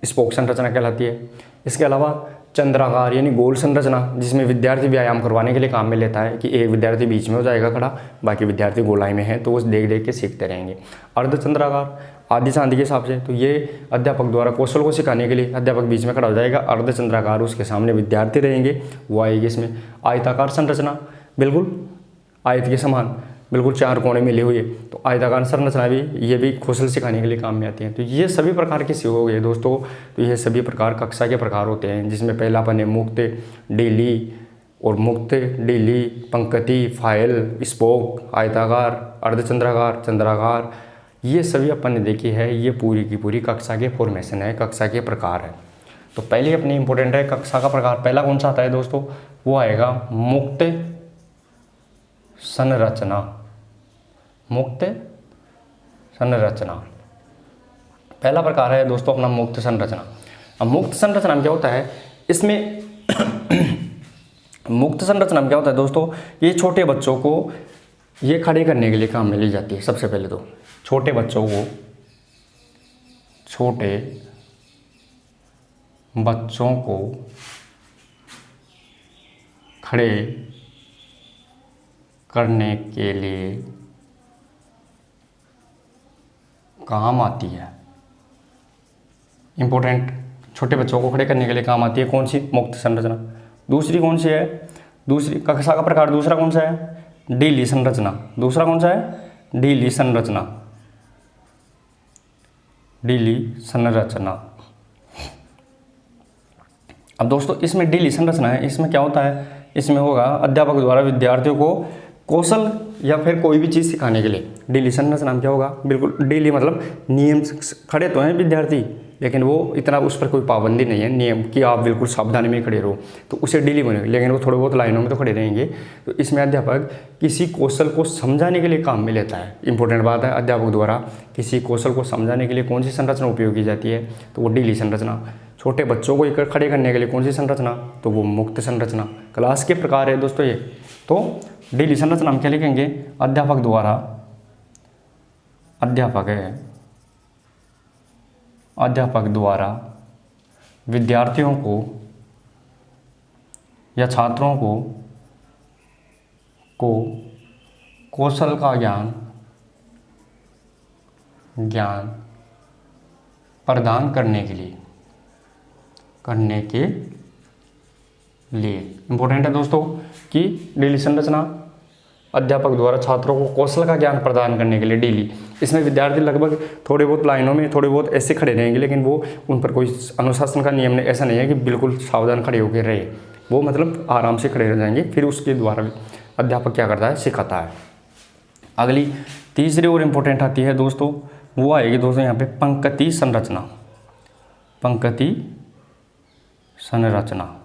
स्पोक संरचना कहलाती है। इसके अलावा चंद्राकार यानी गोल संरचना, जिसमें विद्यार्थी व्यायाम करवाने के लिए काम में लेता है कि एक विद्यार्थी बीच में हो जाएगा खड़ा, बाकी विद्यार्थी गोलाई में है, तो वो देख देख के सीखते रहेंगे। अर्धचंद्राकार आदि चांदी के हिसाब से, तो ये अध्यापक द्वारा कौशल को सिखाने के लिए अध्यापक बीच में खड़ा हो जाएगा। अर्धचंद्राकार उसके सामने विद्यार्थी रहेंगे, वो आएगी इसमें। आयताकार संरचना बिल्कुल आयत के समान, बिल्कुल 4 कोने मिले हुए, तो आयताकार संरचना भी, ये भी कौशल सिखाने के लिए काम में आती है। तो ये सभी प्रकार के हो गए दोस्तों। तो ये सभी प्रकार कक्षा के प्रकार होते हैं, जिसमें पहला अपन है मुक्त, डीली और मुक्त, डीली, पंक्ति, फाइल, स्पोक, आयताकार, अर्धचंद्राकार, चंद्राकार। ये सभी अपन ने देखी है। ये पूरी की पूरी कक्षा के फॉर्मेशन है, कक्षा के प्रकार है। तो पहले अपनी इंपॉर्टेंट है कक्षा का प्रकार। पहला कौन सा आता है दोस्तों? वो आएगा मुक्त संरचना। मुक्त संरचना पहला प्रकार है दोस्तों अपना, मुक्त संरचना। अब मुक्त संरचना में क्या होता है? इसमें मुक्त संरचना में क्या होता है दोस्तों? ये छोटे बच्चों को ये खड़े करने के लिए काम में ली जाती है। सबसे पहले तो छोटे बच्चों को खड़े करने के लिए काम आती है। इंपॉर्टेंट, छोटे बच्चों को खड़े करने के लिए काम आती है कौन सी? मुक्त संरचना। दूसरी कौन सी है? दूसरी कक्षा का प्रकार दूसरा कौन सा है? डीली संरचना। दूसरा कौन सा है? डीली संरचना। डीली संरचना। अब दोस्तों इसमें डीली संरचना है, इसमें क्या होता है? इसमें होगा अध्यापक द्वारा विद्यार्थियों को कौशल या फिर कोई भी चीज़ सिखाने के लिए। डीली संरचना में क्या होगा? बिल्कुल डीली मतलब नियम, खड़े तो हैं विद्यार्थी, लेकिन वो इतना उस पर कोई पाबंदी नहीं है नियम कि आप बिल्कुल सावधानी में खड़े रहो, तो उसे डीली बनेगा, लेकिन वो थोड़े बहुत लाइनों में तो खड़े रहेंगे। तो इसमें अध्यापक किसी कौशल को समझाने के लिए काम में लेता है। इंपॉर्टेंट बात है, अध्यापक द्वारा किसी कौशल को समझाने के लिए कौन सी संरचना उपयोग की जाती है? तो वो डीली संरचना। छोटे बच्चों को खड़े करने के लिए कौन सी संरचना? तो वो मुक्त संरचना। क्लास के प्रकार है दोस्तों ये। तो डीली संरचना में क्या लिखेंगे? अध्यापक द्वारा विद्यार्थियों को या छात्रों को कौशल का ज्ञान प्रदान करने के लिए इंपॉर्टेंट है दोस्तों कि डीली संरचना अध्यापक द्वारा छात्रों को कौशल का ज्ञान प्रदान करने के लिए डीली। इसमें विद्यार्थी लगभग थोड़े बहुत लाइनों में थोड़े बहुत ऐसे खड़े रहेंगे, लेकिन वो उन पर कोई अनुशासन का नियम नहीं, ऐसा नहीं है कि बिल्कुल सावधान खड़े होकर रहे, वो मतलब आराम से खड़े रह जाएंगे। फिर उसके द्वारा अध्यापक क्या करता है? सिखाता है। अगली तीसरी और इम्पोर्टेंट आती है दोस्तों, वो आएगी दोस्तों यहाँ पे पंक्ति संरचना। पंक्ति संरचना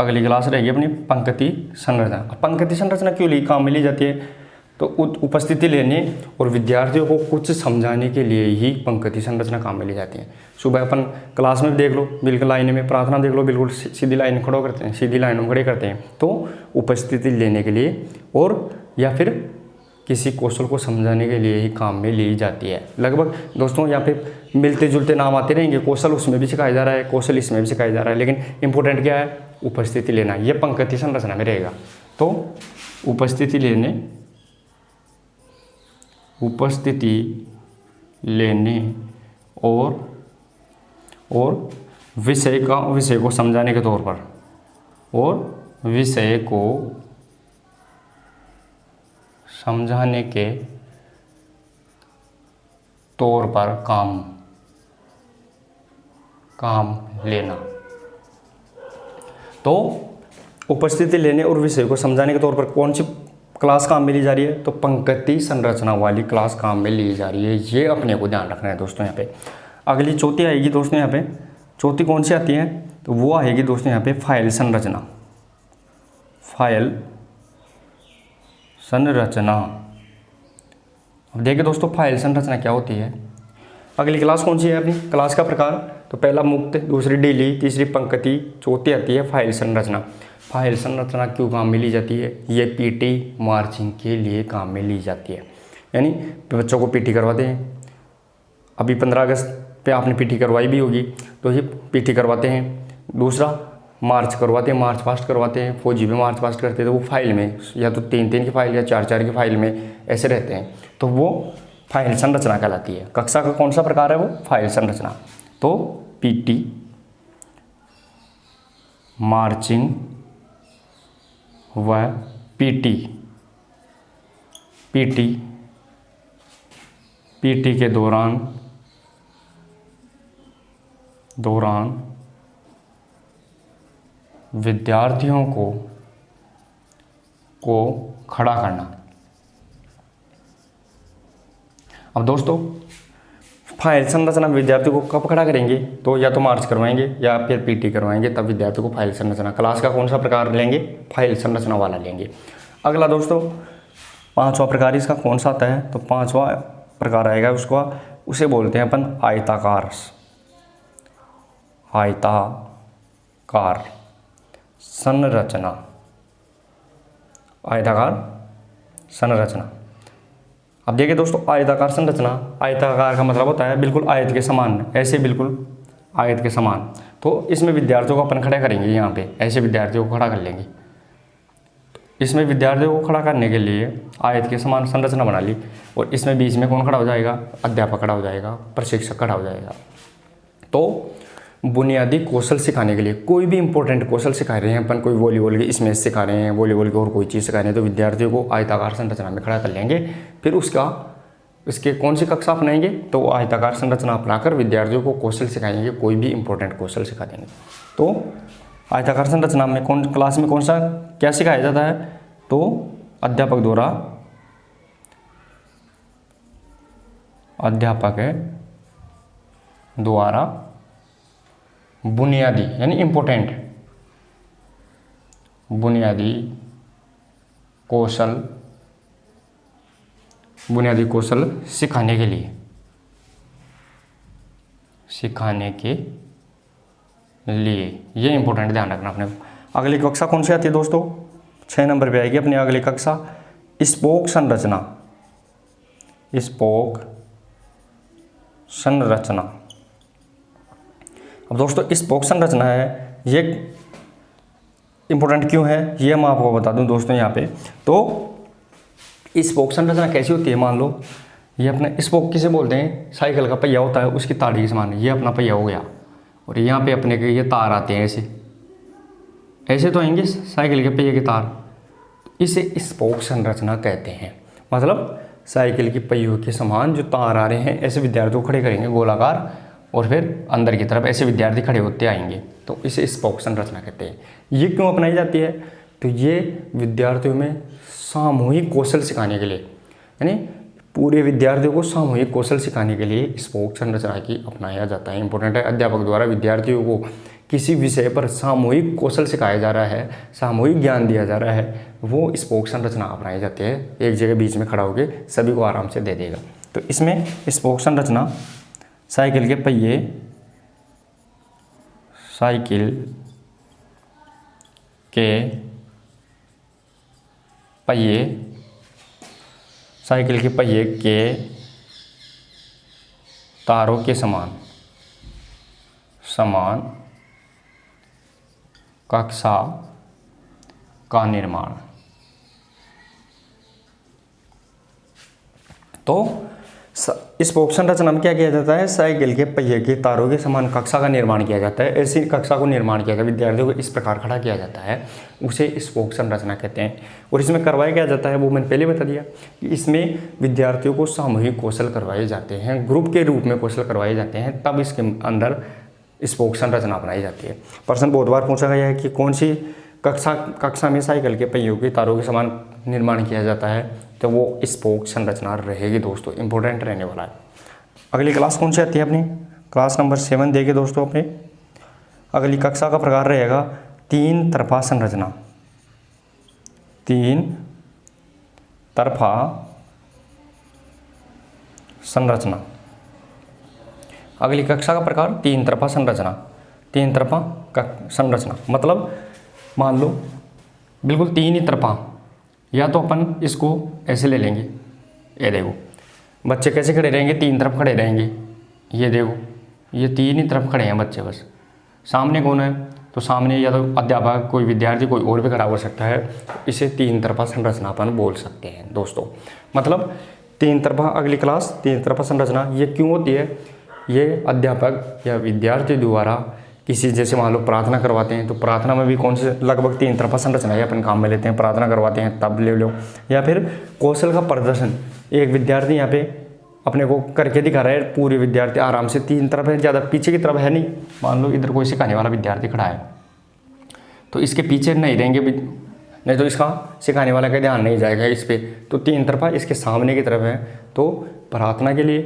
अगली क्लास रहेगी अपनी पंक्ति संरचना। पंक्ति संरचना क्यों काम में ली जाती है? तो उपस्थिति लेने और विद्यार्थियों को कुछ समझाने के लिए ही पंक्ति संरचना काम में ली जाती है। सुबह अपन क्लास में देख लो, बिल्कुल लाइन में प्रार्थना देख लो, बिल्कुल सीधी लाइन खड़ो करते हैं, सीधी लाइन में खड़े करते हैं, तो उपस्थिति लेने के लिए और या फिर किसी कौशल को समझाने के लिए ही काम में ली जाती है। लगभग दोस्तों यहाँ पे मिलते जुलते नाम आते रहेंगे, कौशल उसमें भी सिखाया जा रहा है, कौशल इसमें भी सिखाया जा रहा है, लेकिन इंपॉर्टेंट क्या है? उपस्थिति लेना। ये पंक्ति संरचना में रहेगा। तो उपस्थिति लेने और विषय को समझाने के तौर पर, और विषय को समझाने के तौर पर काम लेना। तो उपस्थिति लेने और विषय को समझाने के तौर पर कौन सी क्लास काम में ली जा रही है? तो पंक्ति संरचना वाली क्लास काम में ली जा रही है। ये अपने को ध्यान रखना है दोस्तों। यहाँ पे अगली चौथी आएगी दोस्तों। यहाँ पे चौथी कौन सी आती है? तो वो आएगी दोस्तों यहाँ पे फाइल संरचना। अब देखिए दोस्तों, फाइल संरचना क्या होती है। अगली क्लास कौन सी है अपनी? क्लास का प्रकार तो पहला मुक्त, दूसरी डेली, तीसरी पंक्ति, चौथी आती है फाइल संरचना। फाइल संरचना क्यों काम में ली जाती है? ये पीटी मार्चिंग के लिए काम में ली जाती है। यानी बच्चों को पीटी करवाते हैं। अभी 15 अगस्त पे आपने पीटी करवाई भी होगी, तो ये पीटी करवाते हैं। दूसरा मार्च करवाते हैं, मार्च पास्ट करवाते हैं। फौजी भी मार्च पास्ट करते हैं, तो वो फाइल में या तो 3-3 की फाइल या 4-4 की फाइल में ऐसे रहते हैं, तो वो फाइल संरचना कहलाती है। कक्षा का कौन सा प्रकार है? वो फाइल संरचना। तो पीटी मार्चिंग व पीटी के दौरान विद्यार्थियों को खड़ा करना। अब दोस्तों, फाइल संरचना विद्यार्थियों को कब खड़ा करेंगे? तो या तो मार्च करवाएंगे या फिर पीटी करवाएंगे, तब विद्यार्थियों को फाइल संरचना। क्लास का कौन सा प्रकार लेंगे? फाइल संरचना वाला लेंगे। अगला दोस्तों, 5वां प्रकार इसका कौन सा आता है? तो 5वां प्रकार आएगा उसे बोलते हैं अपन आयताकार संरचना। आयताकार संरचना। अब देखिए दोस्तों, आयताकार संरचना, आयताकार का मतलब होता है बिल्कुल आयत के समान, ऐसे बिल्कुल आयत के समान। तो इसमें विद्यार्थियों को अपन खड़ा करेंगे, यहाँ पे ऐसे विद्यार्थियों को खड़ा कर लेंगे। इसमें विद्यार्थियों को खड़ा करने के लिए आयत के समान संरचना बना ली, और इसमें बीच में कौन खड़ा हो जाएगा? अध्यापक खड़ा हो जाएगा, प्रशिक्षक खड़ा हो जाएगा। तो बुनियादी कौशल सिखाने के लिए, कोई भी इंपॉर्टेंट कौशल सिखा रहे हैं अपन, कोई वॉलीबॉल के इसमें सिखा रहे हैं, वॉलीबॉल की और कोई चीज़ सिखा रहे हैं, तो विद्यार्थियों को आयताकार संरचना में खड़ा कर लेंगे। फिर इसके कौन सी कक्षा अपनाएंगे? तो वो आयताकार संरचना अपनाकर विद्यार्थियों को कौशल सिखाएंगे, कोई भी इंपॉर्टेंट कौशल सिखा देंगे। तो आयताकार संरचना में क्लास में क्या सिखाया जाता है? तो अध्यापक द्वारा बुनियादी यानी इंपॉर्टेंट बुनियादी कौशल सिखाने के लिए ये इंपॉर्टेंट ध्यान रखना अपने। अगली कक्षा कौन सी आती है दोस्तों? 6 नंबर पे आएगी अपनी अगली कक्षा, स्पोक संरचना। अब दोस्तों, स्पोक संरचना है, ये इंपॉर्टेंट क्यों है ये मैं आपको बता दूं दोस्तों। यहाँ पे तो स्पोक संरचना कैसी होती है? मान लो ये अपना स्पोक किसे बोलते हैं? साइकिल का पहिया होता है, उसकी ताड़ी के समान ये अपना पहिया हो गया, और यहाँ पे अपने के ये तार आते हैं, ऐसे तो आएंगे साइकिल के पहिए के तार। इसे स्पोक संरचना कहते हैं। मतलब साइकिल की पहियों के समान जो तार आ रहे हैं, ऐसे विद्यार्थियों को खड़े करेंगे गोलाकार, और फिर अंदर की तरफ ऐसे विद्यार्थी खड़े होते आएंगे, तो इसे स्पोक संरचना कहते हैं। ये क्यों अपनाई जाती है? तो ये विद्यार्थियों में सामूहिक कौशल सिखाने के लिए, यानी पूरे विद्यार्थियों को सामूहिक कौशल सिखाने के लिए स्पोक संरचना की अपनाया जाता है। इंपॉर्टेंट है, अध्यापक द्वारा विद्यार्थियों को किसी विषय पर सामूहिक कौशल सिखाया जा रहा है, सामूहिक ज्ञान दिया जा रहा है, वो स्पोक संरचना अपनाई जाती है। एक जगह बीच में खड़ा होकर सभी को आराम से दे देगा। तो इसमें स्पोक संरचना साइकिल के पहिए के तारों के समान कक्षा का निर्माण। तो स्पोक संरचना में क्या किया जाता है, साइकिल के पहिए के तारों के समान कक्षा का निर्माण किया जाता है। ऐसी कक्षा को निर्माण किया जाता है, विद्यार्थियों को इस प्रकार खड़ा किया जाता है, उसे स्पोक संरचना कहते हैं। और इसमें करवाया क्या जाता है वो मैंने पहले बता दिया कि इसमें विद्यार्थियों को सामूहिक कौशल करवाए जाते हैं, ग्रुप के रूप में कौशल करवाए जाते हैं, तब इसके अंदर स्पोक संरचना बनाई जाती है। प्रश्न बहुत बार पूछा गया है कि कौन सी कक्षा में साइकिल के पहियों के तारों के समान निर्माण किया जाता है, तो वो स्पोक संरचना रहेगी दोस्तों, इंपॉर्टेंट रहने वाला है। अगली क्लास कौन सी आती है अपनी, क्लास नंबर 7 देखिए दोस्तों अपने। अगली कक्षा का प्रकार रहेगा 3 तरफा संरचना, 3 तरफा संरचना। अगली कक्षा का प्रकार 3 तरफा संरचना, 3 तरफा संरचना मतलब मान लो बिल्कुल 3 ही तरफा, या तो अपन इसको ऐसे ले लेंगे, ये देखो बच्चे कैसे खड़े रहेंगे, 3 तरफ खड़े रहेंगे, ये देखो ये 3 ही तरफ खड़े हैं बच्चे बस। सामने कौन है, तो सामने या तो अध्यापक, कोई विद्यार्थी, कोई और भी खड़ा हो सकता है, इसे 3 तरफा संरचना अपन बोल सकते हैं दोस्तों। मतलब 3 तरफा, अगली क्लास 3 तरफा संरचना ये क्यों होती है, ये अध्यापक या विद्यार्थी द्वारा किसी, जैसे मान लो प्रार्थना करवाते हैं, तो प्रार्थना में भी कौन से लगभग 3 तरफा संरचना है अपन काम में लेते हैं, प्रार्थना करवाते हैं तब ले लो। या फिर कौशल का प्रदर्शन, एक विद्यार्थी यहाँ पे अपने को करके दिखा रहा है, पूरे विद्यार्थी आराम से 3 तरफ है, ज़्यादा पीछे की तरफ है नहीं। मान लो इधर कोई सिखाने वाला विद्यार्थी खड़ा है, तो इसके पीछे नहीं रहेंगे, नहीं तो इसका सिखाने वाला का ध्यान नहीं जाएगा इस पर, तो 3 तरफा इसके सामने की तरफ है। तो प्रार्थना के लिए,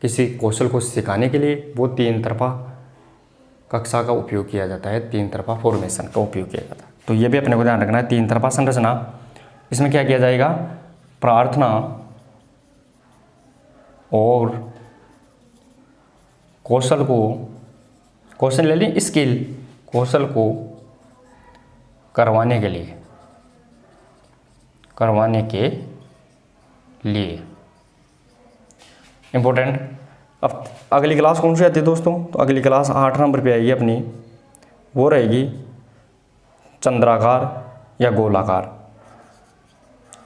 किसी कौशल को सिखाने के लिए वो 3 तरफा कक्षा का उपयोग किया जाता है, 3 तरफा फॉर्मेशन का उपयोग किया जाता है। तो ये भी अपने को ध्यान रखना है। 3 तरफा संरचना, इसमें क्या किया जाएगा, प्रार्थना और कौशल को, कौशल ले लें स्किल, कौशल को करवाने के लिए इम्पोर्टेंट। अब अगली क्लास कौन सी आती है दोस्तों, तो अगली क्लास 8 नंबर पे आएगी अपनी, वो रहेगी चंद्राकार या गोलाकार,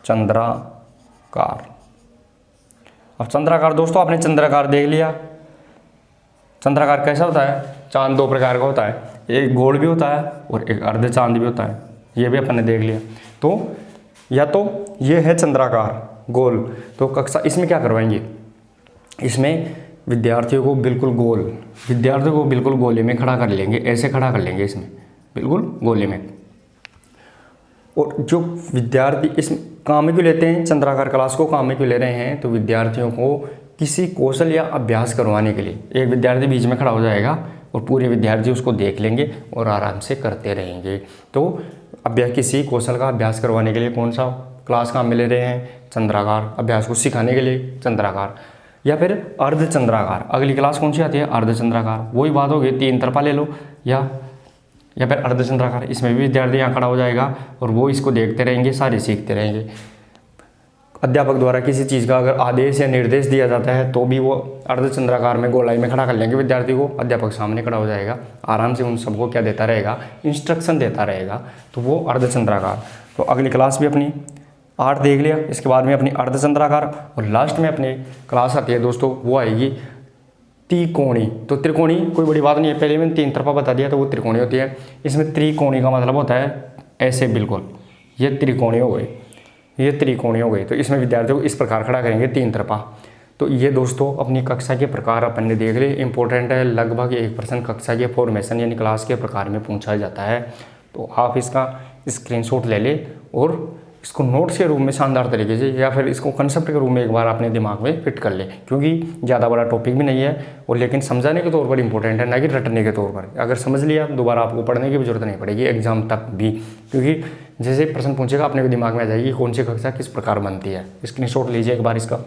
चंद्राकार। अब चंद्राकार दोस्तों, आपने चंद्राकार देख लिया। चंद्राकार कैसा होता है, चांद 2 प्रकार का होता है, एक गोल भी होता है और एक अर्ध चांद भी होता है, ये भी अपन ने देख लिया। तो या तो ये है चंद्राकार गोल, तो कक्षा इसमें क्या करवाएंगे, इसमें विद्यार्थियों को बिल्कुल गोले में खड़ा कर लेंगे, ऐसे खड़ा कर लेंगे इसमें बिल्कुल गोले में। और जो विद्यार्थी इस काम में क्यों लेते हैं, चंद्राकार क्लास को काम में क्यों ले रहे हैं, तो विद्यार्थियों को किसी कौशल या अभ्यास करवाने के लिए एक विद्यार्थी बीच में खड़ा हो जाएगा और पूरे विद्यार्थी उसको देख लेंगे और आराम से करते रहेंगे। तो अभ्यास, किसी कौशल का अभ्यास करवाने के लिए कौन सा क्लास काम में ले रहे हैं, चंद्राकार। अभ्यास को सिखाने के लिए चंद्राकार, या फिर अर्धचंद्राकार। अगली क्लास कौन सी आती है, अर्धचंद्राकार। वही बात होगी, 3 तरफा ले लो या फिर अर्धचंद्राकार। इसमें भी विद्यार्थी यहाँ खड़ा हो जाएगा और वो इसको देखते रहेंगे, सारे सीखते रहेंगे। अध्यापक द्वारा किसी चीज़ का अगर आदेश या निर्देश दिया जाता है तो भी वो अर्धचंद्राकार में गोलाई में खड़ा कर लेंगे विद्यार्थी को, अध्यापक सामने खड़ा हो जाएगा, आराम से उन सबको क्या देता रहेगा, इंस्ट्रक्शन देता रहेगा, तो वो अर्धचंद्राकार। तो अगली क्लास भी अपनी 8 देख लिया, इसके बाद में अपनी अर्धचंद्राकार, और लास्ट में अपनी क्लास आती है दोस्तों, वो आएगी त्रिकोणी। तो त्रिकोणी कोई बड़ी बात नहीं है, पहले मैंने 3 तरफा बता दिया, तो वो त्रिकोणी होती है। इसमें त्रिकोणी का मतलब होता है ऐसे, बिल्कुल ये त्रिकोणी हो गई, ये त्रिकोणी हो गई। तो इसमें विद्यार्थियों को इस प्रकार खड़ा करेंगे 3 तरफा। तो ये दोस्तों अपनी कक्षा के प्रकार अपन ने देख लिए, इंपॉर्टेंट है, लगभग 1% कक्षा के फॉर्मेशन यानी क्लास के प्रकार में पूछा जाता है। तो आप इसका स्क्रीनशॉट ले ले और इसको नोट्स के रूप में शानदार तरीके से, या फिर इसको कंसेप्ट के रूप में एक बार अपने दिमाग में फिट कर ले, क्योंकि ज़्यादा बड़ा टॉपिक भी नहीं है और लेकिन समझाने के तौर पर इंपॉर्टेंट है, ना कि रटने के तौर पर। अगर समझ लिया दोबारा आपको पढ़ने की भी जरूरत नहीं पड़ेगी एग्जाम तक भी, क्योंकि जैसे प्रश्न पूछेगा अपने दिमाग में आ जाएगी कौन सी कक्षा किस प्रकार बनती है। स्क्रीनशॉट लीजिए एक बार इसका।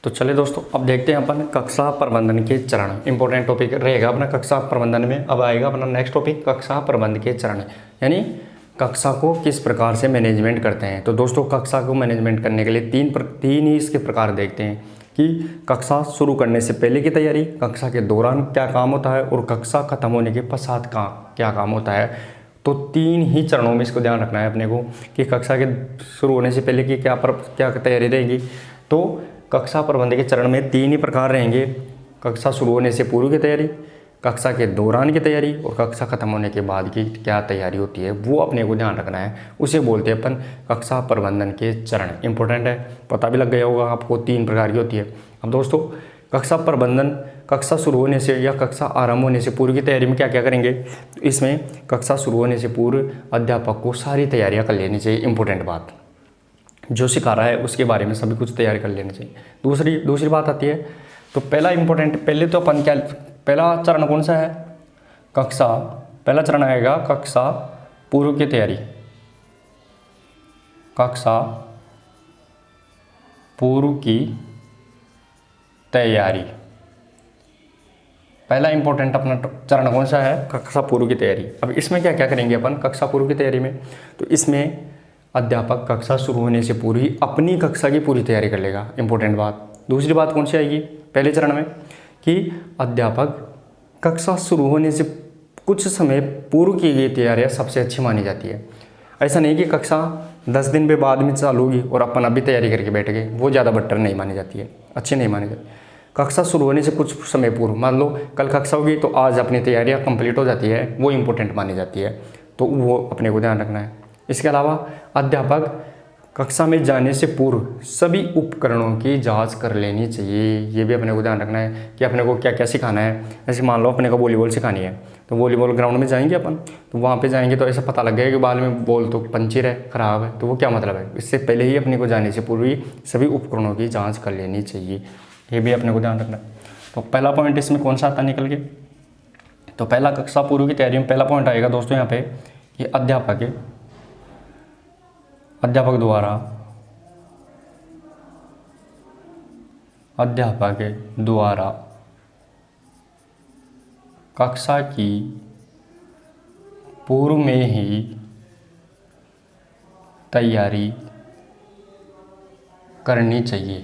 तो चले दोस्तों, अब देखते हैं अपन कक्षा प्रबंधन के चरण। इंपॉर्टेंट टॉपिक रहेगा अपना कक्षा प्रबंधन में। अब आएगा अपना नेक्स्ट टॉपिक कक्षा प्रबंधन के चरण, यानी कक्षा को किस प्रकार से मैनेजमेंट करते हैं। तो दोस्तों कक्षा को मैनेजमेंट करने के लिए तीन ही इसके प्रकार देखते हैं कि कक्षा शुरू करने से पहले की तैयारी, कक्षा के दौरान क्या काम होता है और कक्षा खत्म होने के पश्चात क्या काम होता है। तो 3 ही चरणों में इसको ध्यान रखना है अपने को कि कक्षा के शुरू होने से पहले की क्या तैयारी रहेगी। तो कक्षा प्रबंध के चरण में 3 ही प्रकार रहेंगे, कक्षा शुरू होने से पूर्व की तैयारी, कक्षा के दौरान की तैयारी और कक्षा खत्म होने के बाद की क्या तैयारी होती है, वो अपने को ध्यान रखना है। उसे बोलते हैं अपन कक्षा प्रबंधन के चरण। इंपॉर्टेंट है, पता भी लग गया होगा आपको 3 प्रकार की होती है। अब दोस्तों कक्षा प्रबंधन, कक्षा शुरू होने से या कक्षा आरंभ होने से पूर्व की तैयारी में क्या क्या करेंगे। तो इसमें कक्षा शुरू होने से पूर्व अध्यापक को सारी तैयारियाँ कर लेनी चाहिए। इंपॉर्टेंट बात, जो सिखा रहा है उसके बारे में सभी कुछ तैयारी कर लेनी चाहिए। दूसरी बात आती है, तो पहला इंपॉर्टेंट, पहले तो अपन क्या, पहला चरण कौन सा है, कक्षा, पहला चरण आएगा कक्षा पूर्व की तैयारी, कक्षा पूर्व की तैयारी। पहला इंपॉर्टेंट अपना चरण कौन सा है, कक्षा पूर्व की तैयारी। अब इसमें क्या क्या करेंगे अपन कक्षा पूर्व की तैयारी में, तो इसमें अध्यापक कक्षा शुरू होने से पूर्व ही अपनी कक्षा की पूरी तैयारी कर लेगा। इंपॉर्टेंट बात। दूसरी बात कौन सी आएगी पहले चरण में, कि अध्यापक कक्षा शुरू होने से कुछ समय पूर्व की गई तैयारियाँ सबसे अच्छी मानी जाती है। ऐसा नहीं कि कक्षा 10 दिन के बाद में चालू होगी और अपन अभी तैयारी करके बैठ गए, वो ज़्यादा बेटर नहीं मानी जाती है, अच्छी नहीं मानी जाती। कक्षा शुरू होने से कुछ समय पूर्व, मान लो कल कक्षा होगी तो आज अपनी तैयारियाँ कंप्लीट हो जाती है, वो इंपॉर्टेंट मानी जाती है, तो वो अपने को ध्यान रखना है। इसके अलावा अध्यापक कक्षा में जाने से पूर्व सभी उपकरणों की जांच कर लेनी चाहिए। ये भी अपने को ध्यान रखना है कि अपने को क्या क्या सिखाना है। जैसे मान लो अपने को वॉलीबॉल सिखानी है, तो वॉलीबॉल ग्राउंड में जाएंगे अपन, तो वहाँ पे जाएंगे तो ऐसा पता लग गया कि बाल में बॉल तो पंचर है, ख़राब है, तो वो क्या मतलब है। इससे पहले ही अपने को जाने से पूर्व ही सभी उपकरणों की जाँच कर लेनी चाहिए। ये भी अपने को ध्यान रखना है। तो पहला पॉइंट इसमें कौन सा आता निकल के, तो पहला कक्षा पूर्व की तैयारी में पहला पॉइंट आएगा दोस्तों यहाँ पे कि अध्यापक द्वारा कक्षा की पूर्व में ही तैयारी करनी चाहिए।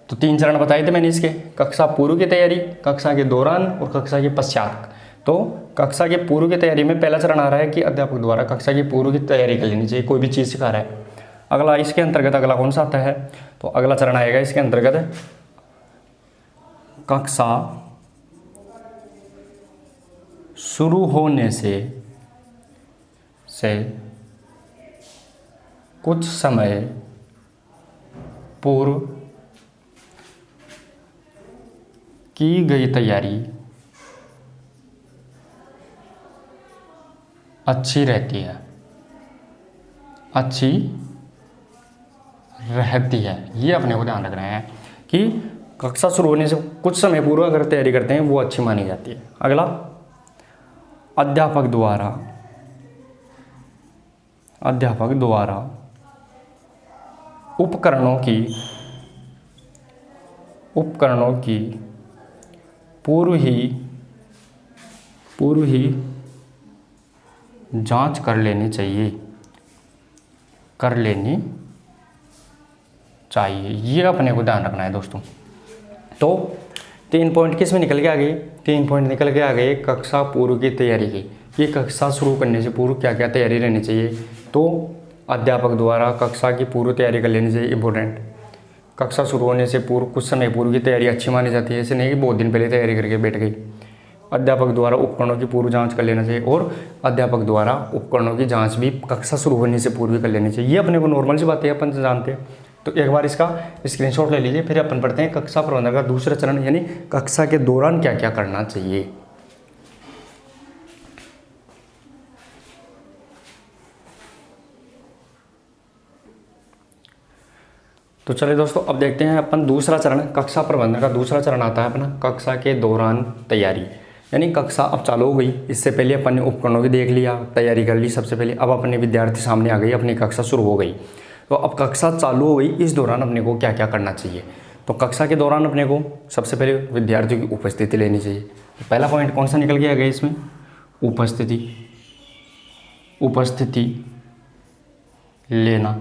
तो 3 चरण बताए थे मैंने इसके, कक्षा पूर्व की तैयारी, कक्षा के दौरान और कक्षा के पश्चात। तो कक्षा के पूर्व की तैयारी में पहला चरण आ रहा है कि अध्यापक द्वारा कक्षा की पूर्व की तैयारी कर लेनी चाहिए, कोई भी चीज़ सिखा रहा है। अगला इसके अंतर्गत अगला कौन सा आता है, तो अगला चरण आएगा इसके अंतर्गत कक्षा शुरू होने से कुछ समय पूर्व की गई तैयारी अच्छी रहती है, ये अपने को ध्यान रखना है कि कक्षा शुरू होने से कुछ समय पूर्व अगर तैयारी करते हैं वो अच्छी मानी जाती है। अगला अध्यापक द्वारा उपकरणों की पूर्व ही जांच कर लेनी चाहिए, ये अपने को ध्यान रखना है दोस्तों। तो 3 पॉइंट किस में निकल के आ गए, 3 पॉइंट निकल के आ गए कक्षा पूर्व की तैयारी की, कि कक्षा शुरू करने से पूर्व क्या क्या तैयारी रहनी चाहिए। तो अध्यापक द्वारा कक्षा की पूर्व तैयारी कर लेनी चाहिए, इंपॉर्टेंट। कक्षा शुरू होने से पूर्व कुछ समय पूर्व की तैयारी अच्छी मानी जाती है, ऐसे नहीं कि बहुत दिन पहले तैयारी करके बैठ गई। अध्यापक द्वारा उपकरणों की पूर्व जांच कर लेना चाहिए, और अध्यापक द्वारा उपकरणों की जांच भी कक्षा शुरू होने से पूर्व कर लेनी चाहिए। ये अपने को नॉर्मल सी बातें अपन जानते हैं। तो एक बार इसका स्क्रीनशॉट ले लीजिए, फिर अपन पढ़ते हैं कक्षा प्रबंधन का दूसरा चरण, यानी कक्षा के दौरान क्या क्या करना चाहिए। तो चलिए दोस्तों, अब देखते हैं अपन दूसरा चरण, कक्षा प्रबंधन का दूसरा चरण आता है अपना कक्षा के दौरान तैयारी। यानी कक्षा अब चालू हो गई, इससे पहले अपन ने उपकरणों की देख लिया, तैयारी कर ली सबसे पहले। अब अपने विद्यार्थी सामने आ गई, अपनी कक्षा शुरू हो गई। तो अब कक्षा चालू हो गई, इस दौरान अपने को क्या क्या करना चाहिए। तो कक्षा के दौरान अपने को सबसे पहले विद्यार्थियों की उपस्थिति लेनी चाहिए। तो पहला पॉइंट कौन सा निकल के आ गया इसमें, उपस्थिति लेना।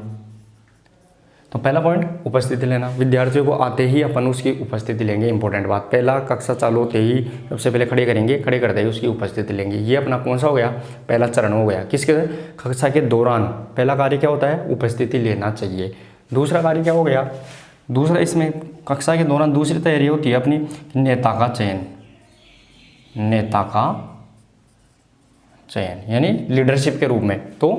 तो पहला पॉइंट उपस्थिति लेना, विद्यार्थियों को आते ही अपन उसकी उपस्थिति लेंगे। इंपॉर्टेंट बात, पहला कक्षा चालू होते ही सबसे पहले खड़े करेंगे, खड़े करते ही उसकी उपस्थिति लेंगे। ये अपना कौन सा हो गया, पहला चरण हो गया। किसके, कक्षा के दौरान पहला कार्य क्या होता है, उपस्थिति लेना चाहिए। दूसरा कार्य क्या हो गया, दूसरा इसमें कक्षा के दौरान दूसरी तैयारी होती है अपनी नेता का चयन, नेता का चयन यानी लीडरशिप के रूप में। तो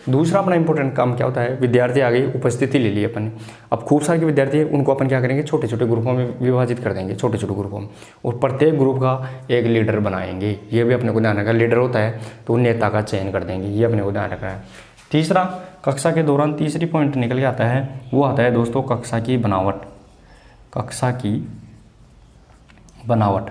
दूसरा अपना इंपॉर्टेंट काम क्या होता है, विद्यार्थी आ गई, उपस्थिति ले ली अपन। अब खूब सारे के विद्यार्थी है, उनको अपन क्या करेंगे, छोटे छोटे ग्रुपों में विभाजित कर देंगे, छोटे छोटे ग्रुपों में, और प्रत्येक ग्रुप का एक लीडर बनाएंगे। ये भी अपने को ध्यान रखना, लीडर होता है तो नेता का चयन कर देंगे, ये अपने को ध्यान रखना है। तीसरा, कक्षा के दौरान तीसरी पॉइंट निकल के आता है, वो आता है दोस्तों कक्षा की बनावट, कक्षा की बनावट।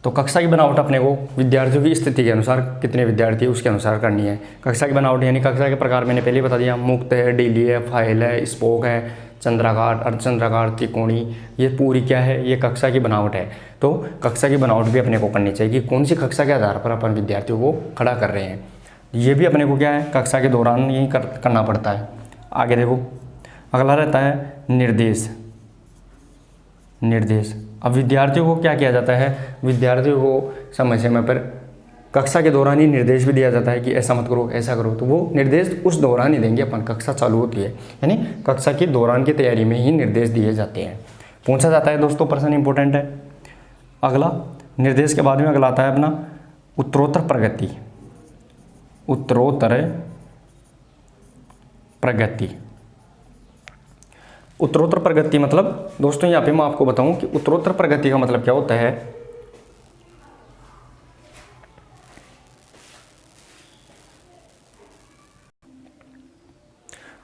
तो कक्षा की बनावट अपने को विद्यार्थियों की स्थिति के अनुसार, कितने विद्यार्थी है उसके अनुसार करनी है। कक्षा की बनावट यानी कक्षा के प्रकार मैंने पहले ही बता दिया, मुक्त है, डीली है, फाइल है, स्पोक है, चंद्राकार, अर्धचंद्राकार, त्रिकोणी, ये पूरी क्या है, ये कक्षा की बनावट है। तो कक्षा की बनावट भी अपने को करनी चाहिए कि कौन सी कक्षा के आधार पर अपन विद्यार्थियों को खड़ा कर रहे हैं। ये भी अपने को क्या है, कक्षा के दौरान यही करना पड़ता है। आगे देखो, अगला रहता है निर्देश, निर्देश। अब विद्यार्थियों को क्या किया जाता है, विद्यार्थियों को समय समय पर कक्षा के दौरान ही निर्देश भी दिया जाता है कि ऐसा मत करो, ऐसा करो। तो वो निर्देश उस दौरान ही देंगे अपन, कक्षा चालू होती है यानी कक्षा के दौरान की तैयारी में ही निर्देश दिए जाते हैं। पूछा जाता है दोस्तों, प्रश्न इंपॉर्टेंट है। अगला निर्देश के बाद में अगला आता है अपना उत्तरोत्तर प्रगति, उत्तरोत्तर प्रगति। उत्तरोत्तर प्रगति मतलब दोस्तों यहाँ पे मैं आपको बताऊं कि उत्तरोत्तर प्रगति का मतलब क्या होता है।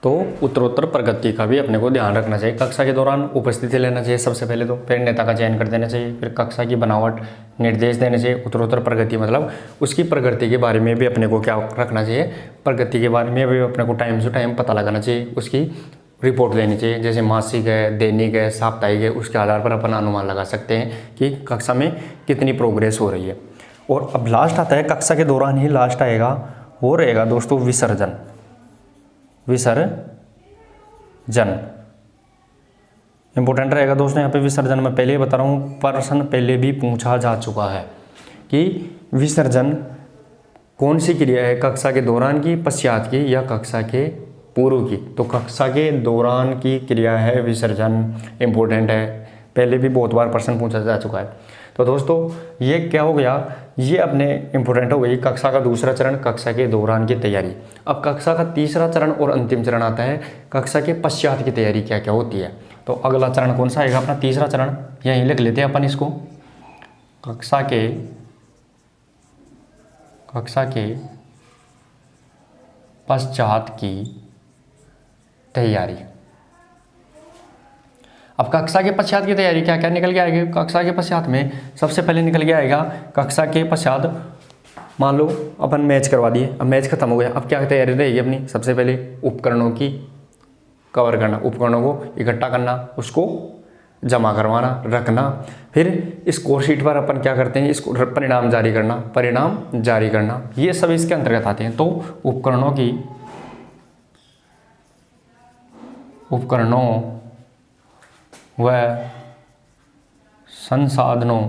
तो उत्तरोत्तर प्रगति का भी अपने को ध्यान रखना चाहिए। कक्षा के दौरान उपस्थिति लेना चाहिए सबसे पहले, तो फिर नेता का चयन कर देना चाहिए, फिर कक्षा की बनावट, निर्देश देने चाहिए। उत्तरोत्तर प्रगति मतलब उसकी प्रगति के बारे में भी अपने को क्या रखना चाहिए, प्रगति के बारे में भी अपने को टाइम टू टाइम पता लगाना चाहिए, उसकी रिपोर्ट देनी चाहिए। जैसे मासिक है, दैनिक है, साप्ताहिक है, उसके आधार पर अपन अनुमान लगा सकते हैं कि कक्षा में कितनी प्रोग्रेस हो रही है। और अब लास्ट आता है, कक्षा के दौरान ही लास्ट आएगा, वो रहेगा दोस्तों विसर्जन, विसर्जन इंपॉर्टेंट रहेगा दोस्तों। यहाँ पे विसर्जन मैं पहले ही बता रहा हूँ, प्रश्न पहले भी पूछा जा चुका है कि विसर्जन कौन सी क्रिया है, कक्षा के दौरान की, पश्चात की या कक्षा के पूर्व की। तो कक्षा के दौरान की क्रिया है विसर्जन, इंपॉर्टेंट है, पहले भी बहुत बार प्रश्न पूछा जा चुका है। तो दोस्तों ये क्या हो गया, ये अपने इंपॉर्टेंट हो गई कक्षा का दूसरा चरण, कक्षा के दौरान की तैयारी। अब कक्षा का तीसरा चरण और अंतिम चरण आता है, कक्षा के पश्चात की तैयारी क्या क्या होती है। तो अगला चरण कौन सा आएगा, अपना तीसरा चरण, यहीं लिख लेते हैं अपन इसको, कक्षा के पश्चात की तैयारी। अब कक्षा के पश्चात की तैयारी क्या क्या निकल के आएगी, कक्षा के पश्चात में सबसे पहले निकल के आएगा, कक्षा के पश्चात मान लो अपन मैच करवा दिए, अब मैच खत्म हो गया, अब क्या तैयारी रहेगी अपनी, सबसे पहले उपकरणों की कवर करना, उपकरणों को इकट्ठा करना, उसको जमा करवाना, रखना, फिर स्कोर शीट पर अपन क्या करते हैं, इसको परिणाम जारी करना, परिणाम जारी करना, ये सब इसके अंतर्गत आते हैं। तो उपकरणों व संसाधनों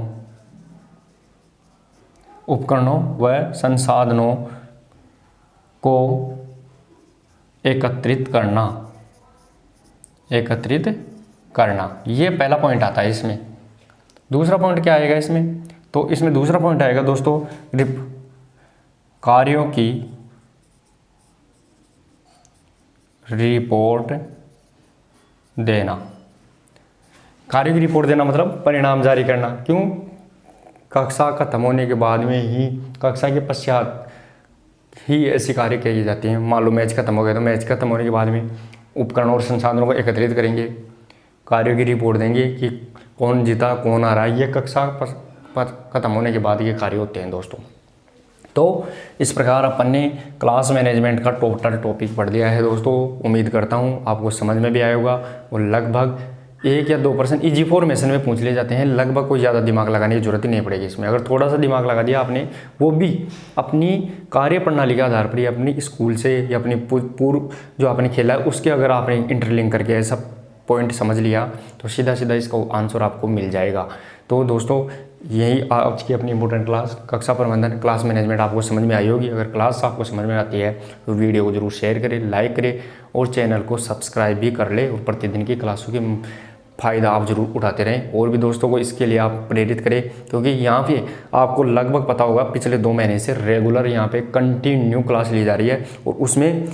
को एकत्रित करना, ये पहला पॉइंट आता है इसमें। दूसरा पॉइंट क्या आएगा इसमें, तो इसमें दूसरा पॉइंट आएगा दोस्तों कार्यों की रिपोर्ट देना। कार्य की रिपोर्ट देना मतलब परिणाम जारी करना। क्यों, कक्षा खत्म होने के बाद में ही, कक्षा के पश्चात ही ऐसी कार्य किए जाते हैं। मान लो मैच खत्म हो गया, तो मैच खत्म होने के बाद में उपकरण और संसाधनों को एकत्रित करेंगे, कार्यों की रिपोर्ट देंगे कि कौन जीता, कौन आ रहा है। ये कक्षा खत्म होने के बाद ये कार्य होते हैं दोस्तों। तो इस प्रकार अपन ने क्लास मैनेजमेंट का टोटल टॉपिक पढ़ लिया है दोस्तों। उम्मीद करता हूँ आपको समझ में भी आया होगा और लगभग 1 या 2% ईजी फॉर्मेशन में पूछ लिए जाते हैं, लगभग कोई ज़्यादा दिमाग लगाने की जरूरत ही नहीं पड़ेगी इसमें। अगर थोड़ा सा दिमाग लगा दिया आपने, वो भी अपनी कार्य प्रणाली के आधार पर, या अपनी स्कूल से या अपनी पूर्व जो आपने खेला है उसके अगर आपने इंटरलिंक करके ऐसा पॉइंट समझ लिया तो सीधा सीधा इसका आंसर आपको मिल जाएगा। तो दोस्तों यही आज की अपनी इंपॉर्टेंट क्लास कक्षा प्रबंधन क्लास मैनेजमेंट आपको समझ में आई होगी। अगर क्लास आपको समझ में आती है तो वीडियो को जरूर शेयर करें, लाइक करें और चैनल को सब्सक्राइब भी कर ले, और प्रतिदिन की क्लासों की फ़ायदा आप जरूर उठाते रहें और भी दोस्तों को इसके लिए आप प्रेरित करें, क्योंकि यहाँ पे आपको लगभग पता होगा पिछले 2 महीने से रेगुलर यहाँ पे कंटिन्यू क्लास ली जा रही है, और उसमें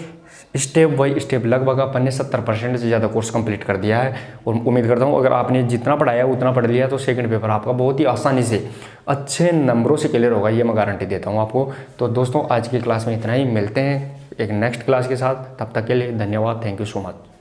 स्टेप बाय स्टेप लगभग अपन ने 70% से ज़्यादा कोर्स कंप्लीट कर दिया है। और उम्मीद करता हूँ अगर आपने जितना पढ़ाया उतना पढ़ लिया तो सेकंड पेपर आपका बहुत ही आसानी से अच्छे नंबरों से क्लियर होगा, ये मैं गारंटी देता हूँ आपको। तो दोस्तों आज की क्लास में इतना ही, मिलते हैं एक नेक्स्ट क्लास के साथ, तब तक के लिए धन्यवाद, थैंक यू सो मच।